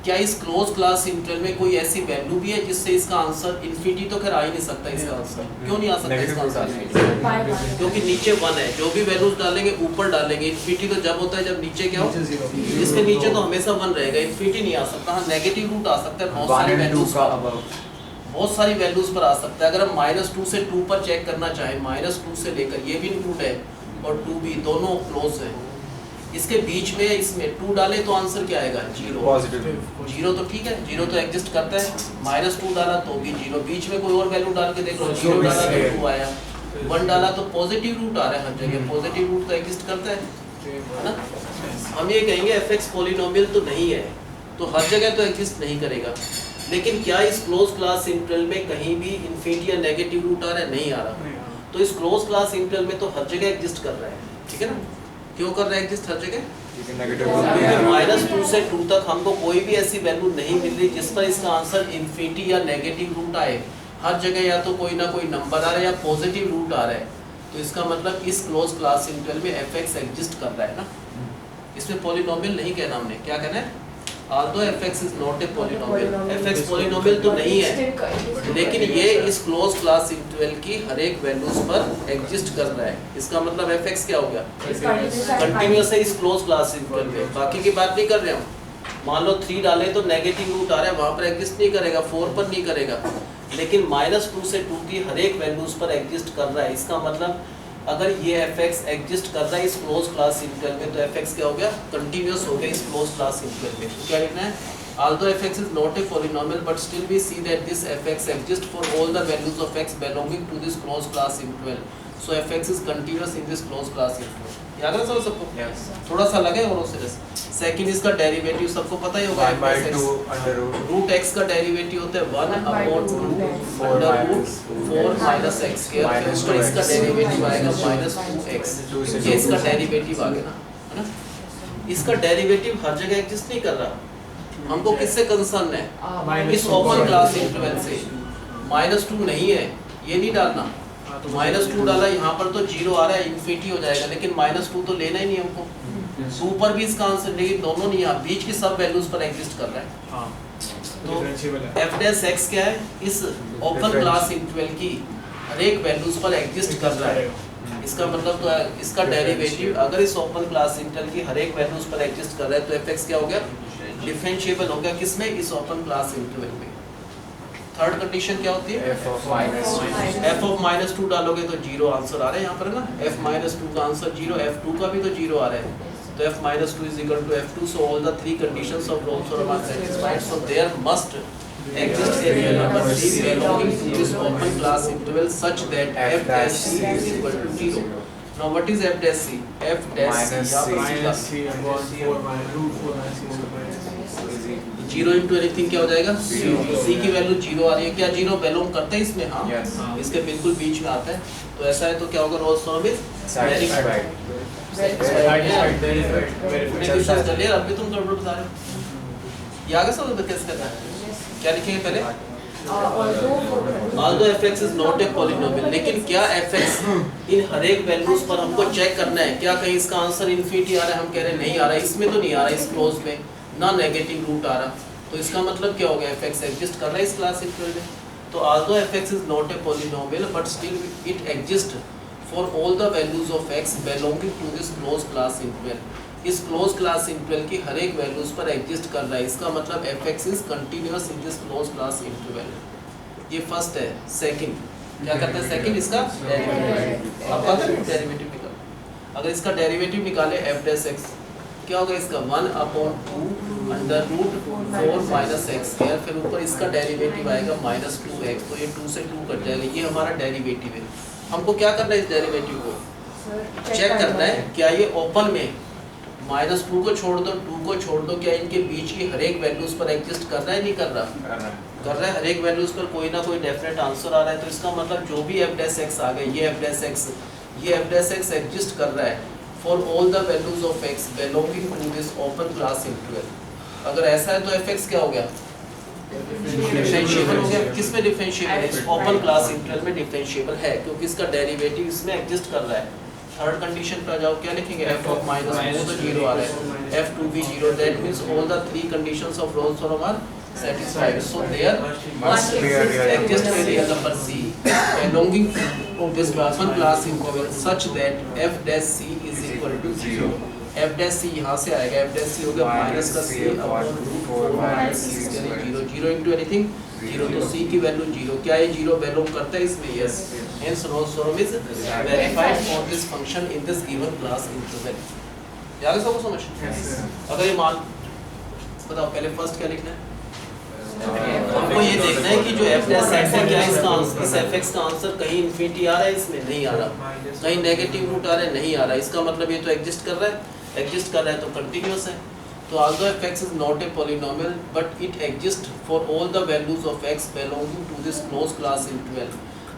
क्या इस क्लोज क्लास इंटरवल में कोई ऐसी वैल्यू भी है जिससे इसका आंसर इन्फिनिटी तो खैर आ ही नहीं सकता इसका आंसर, क्यों नहीं आ सकता इसका आंसर? क्योंकि नीचे 1 है, जो भी वैल्यूज डालेंगे ऊपर डालेंगे। इन्फिनिटी तो जब होता है जब नीचे क्या हो, इसके नीचे तो हमेशा 1 रहेगा, इन्फिनिटी नहीं आ सकता। हाँ नेगेटिव रूट आ सकता है बहुत सारी वैल्यूज का, बहुत सारी वैल्यूज पर आ सकता है। अगर हम -2 से 2 पर चेक करना चाहें, -2 से लेकर ये भी इंक्लूड है और 2 भी, दोनों क्लोज है। इसके बीच में इसमें 2 डाले तो आंसर क्या आएगा? 0। जीरो तो ठीक है, 0 तो एग्जिस्ट करता है। -2 डाला तो भी 0, बीच में कोई और वैल्यू डाल के देख लो, 0 डाला तो 2 आया, 1 डाला तो पॉजिटिव रूट आ रहा है हर जगह, पॉजिटिव रूट तो एग्जिस्ट करता है ना। हम ये कहेंगे f(x) पॉलिनोमियल तो नहीं है, तो हर जगह तो एग्जिस्ट नहीं करेगा। लेकिन क्या इस क्लोज क्लास इंटरवल में कहीं भी इन्फिनिटी या नेगेटिव रूट आ रहा है? नहीं आ रहा। तो इस क्लोज क्लास इंटरवल में तो हर जगह एग्जिस्ट कर रहा है, ठीक है ना। क्यों कर रहा है एग्जिस्ट हर जगह? क्योंकि -2 से 2 तक हमको कोई भी ऐसी वैल्यू नहीं मिल रही जिस पर इसका आंसर इन्फिनिटी या नेगेटिव रूट आए। हर जगह या तो कोई ना कोई नंबर आ रहा है या पॉजिटिव रूट आ रहा है, तो इसका मतलब इस क्लोज क्लास इंटरवल में f(x) एग्जिस्ट कर रहा है ना। इसमें पॉलिनोमियल नहीं कहना हमने, क्या कहना है? although f(x) is not a polynomial, f(x) polynomial तो नहीं है, लेकिन ये इस क्लोज क्लास इंटरवल की हर एक वैल्यूज पर एग्जिस्ट कर रहा है। इसका मतलब f(x) क्या हो गया? कंटीन्यूअस है इस क्लोज क्लास इंटरवल में। बाकी की बात नहीं कर रहे हम। मान लो 3 डाले तो नेगेटिव रूट आ रहा है, वहां पर एग्जिस्ट नहीं करेगा, 4 पर नहीं करेगा, लेकिन -2 से 2 की हर एक वैल्यूज पर एग्जिस्ट कर रहा है। इसका मतलब अगर ये f(x) एग्जिस्ट कर रहा है इस क्लोज क्लास इंटरवल में, तो f(x) क्या हो गया? कंटीन्यूअस हो गया इस क्लोज क्लास इंटरवल में। तो क्या लिखना है? although f(x) is not a polynomial but still we see that this f(x) exists for all the values of x belonging to this closed class interval, so f(x) is continuous in this closed class interval। याद है सबको? थोड़ा सा लगे और उससे सेकंड इसका डेरिवेटिव सबको पता ही होगा, रूट x का डेरिवेटिव होता है 1/√4 - x², फिर इसका डेरिवेटिव आएगा -2x। ये इसका डेरिवेटिव आ गया ना, है ना। इसका डेरिवेटिव हर जगह एग्जिस्ट नहीं कर रहा। हमको किससे कंसर्न है? इस ओपन क्लास इंटरवल से। -2 नहीं है, ये नहीं डालना। तो -2 डाला, यहाँ पर तो 0 आ रहा है, इन्फिनिटी हो जाएगा, लेकिन -2 तो लेना ही नहीं हमको। 2 पर भी इसका आंसर, लेकिन दोनों नहीं, यहाँ बीच की सब वैल्यूज पर एग्जिस्ट कर रहा है। तो f(x) क्या है? इस ओपन क्लास इंटरवल की हर एक वैल्यूज पर एग्जिस्ट कर रहा है। इसका मतलब तो इसका डेरिवेटिव अगर इस ओपन क्लास इंटरवल की हर एक वैल्यूज पर एग्जिस्ट कर रहा है, तो f(x) क्या हो गया? डिफरेंशिएबल हो गया। किसमें? इस ओपन क्लास इंटरवल में। थर्ड कंडीशन क्या होती है? f(-2) डालोगे तो 0 आंसर आ रहा है यहाँ पर ना। f-2 का आंसर 0, f2 का भी तो 0 आ रहा है, तो f-2 is equal to f2, so all the 3 conditions of Rolle's theorem are satisfied, so there must exist a real number c belonging to this open class interval such that f(c) is equal to 0. Now what is f(c)? f(c) 0 into anything क्या हो जाएगा? c की वैल्यू 0 आ रही है। क्या 0 बिलोंग करता है इसमें? हाँ, इसके बिल्कुल बीच में आता है। तो ऐसा है तो क्या होगा? Rolle's theorem is verified. अभी तुम गड़बड़ बता रहे हो। ये आगे सब कैसे करना है? क्या लिखेंगे पहले? although f(x) is not a polynomial, लेकिन क्या f(x) इन हर एक वैल्यूज पर हमको चेक करना है, क्या कहीं इसका आंसर इन्फिनिटी आ रहा है? हम कह रहे हैं नहीं आ रहा है, इसमें तो नहीं आ रहा है, इस क्लोज में ना नेगेटिव रूट आ रहा, तो इसका मतलब क्या हो गया? f(x) एग्जिस्ट कर रहा है इस क्लास इंटरवल में। तो although f(x) is not a polynomial but still it exists for all the values of x belonging to this closed class interval, इस क्लोज क्लास इंटरवल की हर एक वैल्यूज पर एग्जिस्ट कर रहा है, इसका मतलब fx is continuous in this close class interval. ये फर्स्ट है। सेकंड क्या करते हैं, सेकंड इसका डेरिवेटिव। अब अगर डेरिवेटिव निकाल, अगर इसका डेरिवेटिव निकाले f डैश x, क्या होगा इसका 1/2 under root 4 minus X square, फिर ऊपर इसका डेरिवेटिव आएगा -2x, तो ये 2 से 2 कट जाएगा। ये हमारा डेरिवेटिव है। हमको क्या करना है, इस डेरिवेटिव को चेक करना है क्या ये ओपन में -2 को छोड़ दो 2 को छोड़ दो, क्या इनके बीच की हर एक वैल्यूज पर एग्जिस्ट कर रहा है, नहीं कर रहा, कर रहा है। हर एक वैल्यूज पर कोई ना कोई डेफिनेट आंसर आ रहा है, तो इसका मतलब जो भी f डैश x आ गए, ये f डैश x एग्जिस्ट कर रहा है for all the values of x belonging to this open class interval. अगर ऐसा है तो fx क्या हो गया, डिफरेंशिएबल हो गया। किस में डिफरेंशिएबल है, इस ओपन क्लास इंटरवल में डिफरेंशिएबल है, क्योंकि इसका डेरिवेटिव इसमें एग्जिस्ट कर रहा है। थर्ड कंडीशन पर जाओ, क्या लिखेंगे, f ऑफ -2 तो 0 आ रहा है, f2 भी 0, that means all the three conditions of Rolle's theorem are satisfied, so there must exist a real number c belonging to this open class interval such that f dash c is equal to 0। f dash c यहाँ से आएगा, f dash c हो गया माइनस का c upon root 4 minus c square 0, 0 into anything 0, तो c की वैल्यू 0। क्या ये 0 वैल्यू करता है इसमें, yes. hence Rolle's theorem is verified for this function in this given class interval। यार इसको समझ, अगर ये मान बताओ, पहले फर्स्ट क्या लिखना है, हमको ये देखना है कि जो f डैश x है, क्या इसका आंसर, इस fx का आंसर कहीं इन्फिनिटी आ रहा है, इसमें नहीं आ रहा, कहीं नेगेटिव रूट आ रहा है, नहीं आ रहा। इसका मतलब ये तो एग्जिस्ट कर रहा है, एग्जिस्ट कर रहा है तो कंटिन्यूअस है। तो although fx is not a polynomial but it exists for all the values of x belonging to this closed class interval।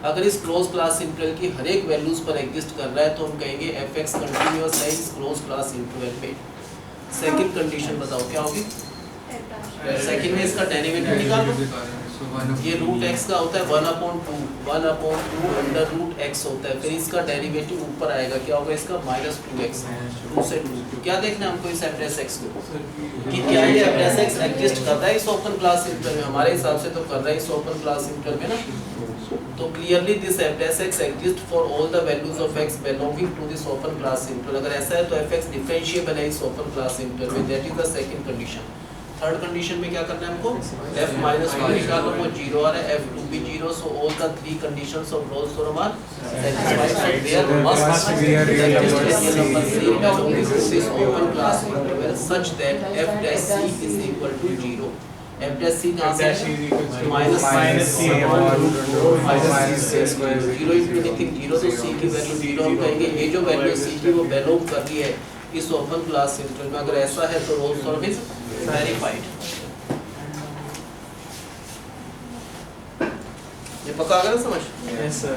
अगर इस क्लोज क्लास इंटरवल की हर एक वैल्यूज पर एग्जिस्ट कर रहा है तो हम कहेंगे fx कंटिन्यूअस है इस क्लोज क्लास इंटरवल में। सेकंड कंडीशन बताओ क्या होगी, सेकंड में इसका डेरिवेटिव निकाल लो। ये रूट x का होता है 1/2 अंडर रूट x होता है, फिर इसका डेरिवेटिव ऊपर आएगा, क्या होगा इसका -2x, 2 से 2। क्या देखना है हमको इस f डैश x को, कि क्या ये f डैश x एग्जिस्ट कर रहा है इस ओपन क्लास इंटरवल में, हमारे हिसाब से तो कर रहा है इस ओपन क्लास इंटरवल में ना। तो clearly this f dash x exist for all the values of x belonging to this open class interval. अगर ऐसा है तो fx डिफरेंशिएबल है इस ओपन क्लास इंटरवल में, that is the second condition. Third condition में क्या करना है हमको, f-1 निकालो, वो 0 आ रहा है, f2 भी 0, so all the three conditions of Rolle's theorem are satisfied, so there must be a real number c belonging to this open class interval such that f dash c is equal to 0। f dash c कहाँ से है, minus c upon root 4 minus c square, 0 into anything 0, तो c की वैल्यू 0 हम कहेंगे। ये जो वैल्यू c की वो बिलोंग कर रही है इस ओपन क्लास इंटरवल में। अगर ऐसा है तो रोल्स थ्योरम इज वेरीफाइड। ये पक्का आ गया समझ, यस सर।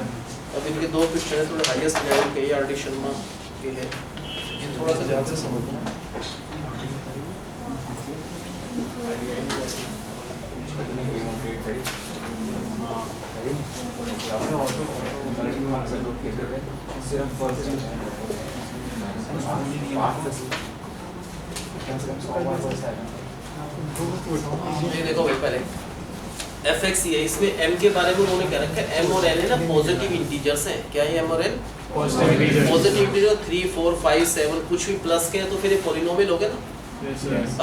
अब इनके दो क्वेश्चन है थोड़े हाईएस्ट लेवल के, आर डी शर्मा के है, ये थोड़ा सा ध्यान से समझना। ये देखो भाई, पहले fx है, इसमें m के बारे में उन्होंने कह रखा है m और n है ना पॉजिटिव इंटीजर्स हैं। क्या है m और n, पॉजिटिव इंटीजर, 3 4 5 7 कुछ भी प्लस के है तो फिर ये पॉलिनोमियल हो गया ना।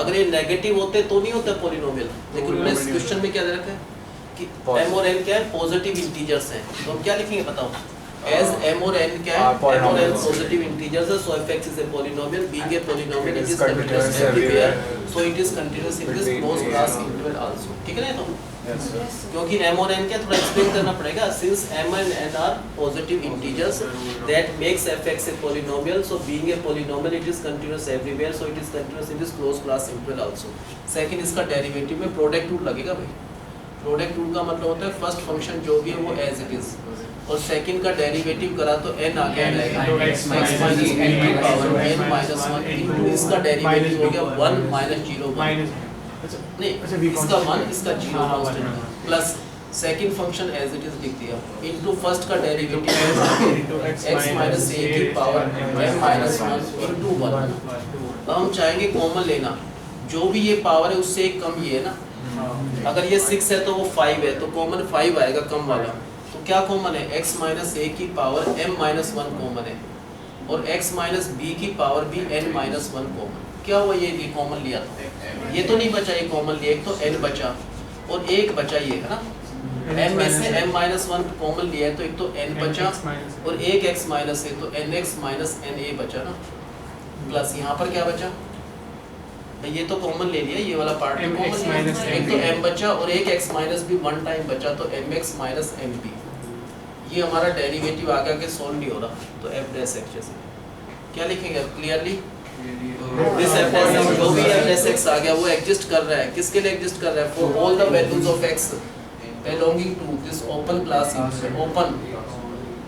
अगर ये नेगेटिव होते तो नहीं होता पॉलिनोमियल, लेकिन उन्होंने इस क्वेश्चन में क्या दे रखा है कि m और n क्या है, पॉजिटिव इंटीजर्स हैं। तो हम क्या लिखेंगे बताओ, as m और n क्या है, m और n पॉजिटिव इंटीजर्स है, so fx is a polynomial, being a polynomial it is continuous everywhere, so it is continuous in this closed class interval also। ठीक है ना, तो क्योंकि m और n क्या थोड़ा एक्सप्लेन करना पड़ेगा, since m and n are positive integers that makes fx a polynomial, so being a polynomial it is continuous everywhere, so it is continuous in this closed class interval also। Second इसका डेरिवेटिव में प्रोडक्ट रूल लगेगा भाई। प्रोडक्ट रूल का मतलब होता है फर्स्ट फंक्शन जो भी है वो एज इट इज, और सेकंड का डेरिवेटिव करा तो n आ गया x माइनस n की पावर n माइनस 1 इनटू इसका डेरिवेटिव हो गया 1 माइनस 0 नहीं, इसका 1 इसका 0 constant plus second function as it is लिख दिया इनटू फर्स्ट का डेरिवेटिव x माइनस a की पावर n माइनस 1 इनटू 1। अब हम चाहेंगे कॉमन लेना, जो भी ये पावर है उससे एक कम ये है ना, अगर ये 6 है तो वो 5 है, तो कॉमन 5 आएगा कम वाला। तो क्या कॉमन है, x माइनस a की पावर m माइनस 1 कॉमन है, और x माइनस बी की पावर भी n माइनस 1 कॉमन। क्या हुआ, ये कॉमन लिया था, ये तो नहीं बचा, ये कॉमन लिया, एक तो n बचा और एक बचा ये है ना, m में से m माइनस 1 कॉमन लिया है तो एक तो n बचा और एक x माइनस है तो nx माइनस na बचा ना, प्लस यहाँ पर क्या बचा, ये तो कॉमन ले लिया, ये वाला पार्ट mx minus एक तो mb m बचा और एक x माइनस भी वन टाइम बचा तो mx माइनस mb। ये हमारा डेरिवेटिव आ गया कि सोल्व नहीं हो रहा, तो f डैश x जैसे क्या लिखेंगे clearly, this f dash x जो भी f डैश x आ गया वो एग्जिस्ट कर रहा है, किसके लिए एग्जिस्ट कर रहा है, for all the values of x belonging to this open class open,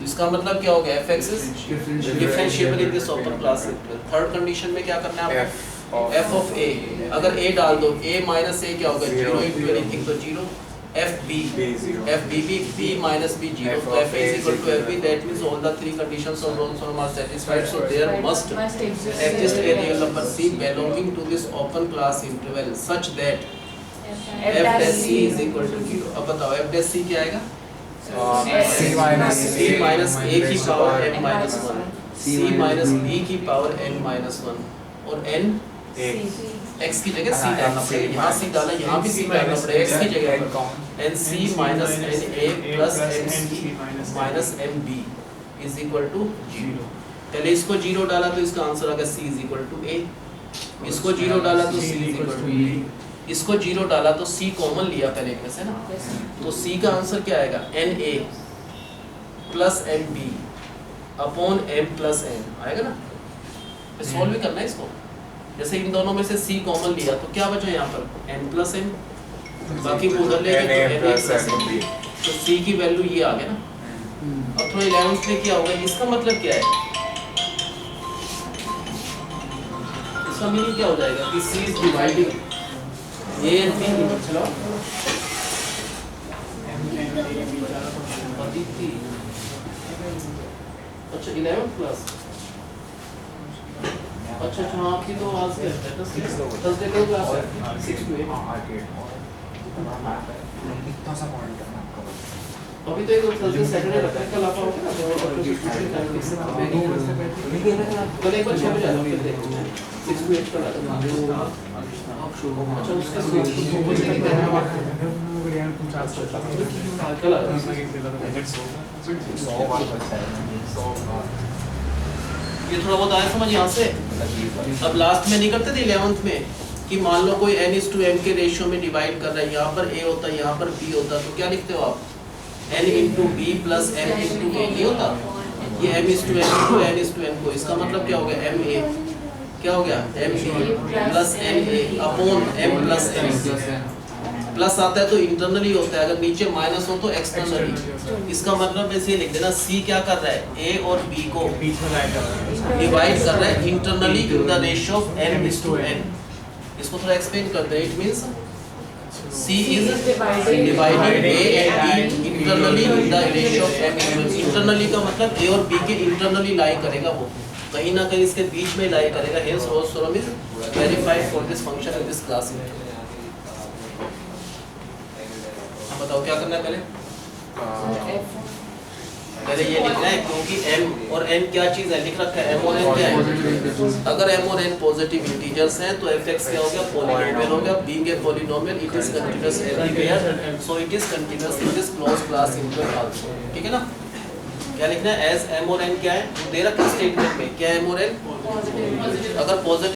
इसका मतलब क्या हो गया, fx is differentiable in this open class. Third condition में क्या करना है आपको, f of a, अगर a डाल दो a माइनस a क्या होगा, 0 into anything तो 0, f b b minus b 0, तो f is equal to f b, that means all the three conditions of Rolle's theorem are satisfied, so there must exist a real number c belonging to this open class interval such that f dash c is equal to 0। अब बताओ f dash c क्या आएगा, c minus c minus a की power n minus 1, c minus b की पावर n minus 1 और n x की जगह c डालना पड़ेगा, यहाँ c डाला, यहाँ भी c डालना पड़ेगा, x की जगह पर n c minus n a plus n c minus n b is equal to 0। पहले इसको 0 डाला तो इसका आंसर आ गया c is equal to a, इसको 0 डाला तो c is equal to b, इसको 0 डाला तो c कॉमन लिया पहले एक में से ना, तो c का आंसर क्या आएगा, n a plus n b upon m plus n आएगा ना, सॉल्व भी करना है इसको, जैसे इन दोनों में से c कॉमन लिया तो क्या बचा यहाँ पर n plus m, बाकी को उधर ले गए तो n plus m, तो c की वैल्यू ये आ गया ना। अब थोड़ा 11th में क्या होगा, इसका मतलब क्या है, इसका मीनिंग क्या हो जाएगा कि c is dividing a and b, चलो अच्छा 11 प्लस, अच्छा हाँ आपकी तो आज क्या है ना, थर्सडे को क्लास है 6 to 8, इतना सा पॉइंट करना आपका, अभी तो एक थर्सडे सैटरडे रखा है, कल आप आओगे ना तो कल एक बार 6 बजे आ जाओ, फिर देखो 6 to 8 कल आ जाओ, अच्छा उसका कल आ जाओ, ये थोड़ा बहुत आया समझ यहाँ से। अब लास्ट में नहीं करते थे 11th में कि मान लो कोई n/m के रेशियो में डिवाइड कर रहा है, यहाँ पर a होता है, यहाँ पर b होता, तो क्या लिखते हो आप, n into b plus m into a नहीं होता, ये m/n into n को, इसका मतलब क्या हो गया, ma क्या हो गया, m plus na upon m plus n, plus आता है तो इंटरनली होता है, अगर नीचे माइनस हो तो एक्सटर्नली, इसका मतलब ऐसे ही लिख देना, c क्या कर रहा है, a और b को डिवाइड कर रहा है internally in the ratio of n/n। इसको थोड़ा एक्सप्लेन करते हैं, it means c is dividing a and b internally in the ratio of m। Internally का मतलब a और b के इंटरनली लाई करेगा, वो कहीं ना कहीं इसके बीच में लाई करेगा, hence Rolle's theorem is verified for this function in this class। बताओ क्या करना है, पहले ये लिखना है, क्योंकि m और n क्या चीज है, लिख रखा है m और n क्या है, अगर m और n पॉजिटिव इंटीजर्स हैं तो fx क्या हो गया, पॉलिनोमियल हो गया, being a polynomial it is continuous everywhere, so it is continuous in this closed class interval also, ठीक है ना। क्या लिखना है, एज m और n क्या है, दे रखा है स्टेटमेंट में, क्या m और n, अगर पॉजिटिव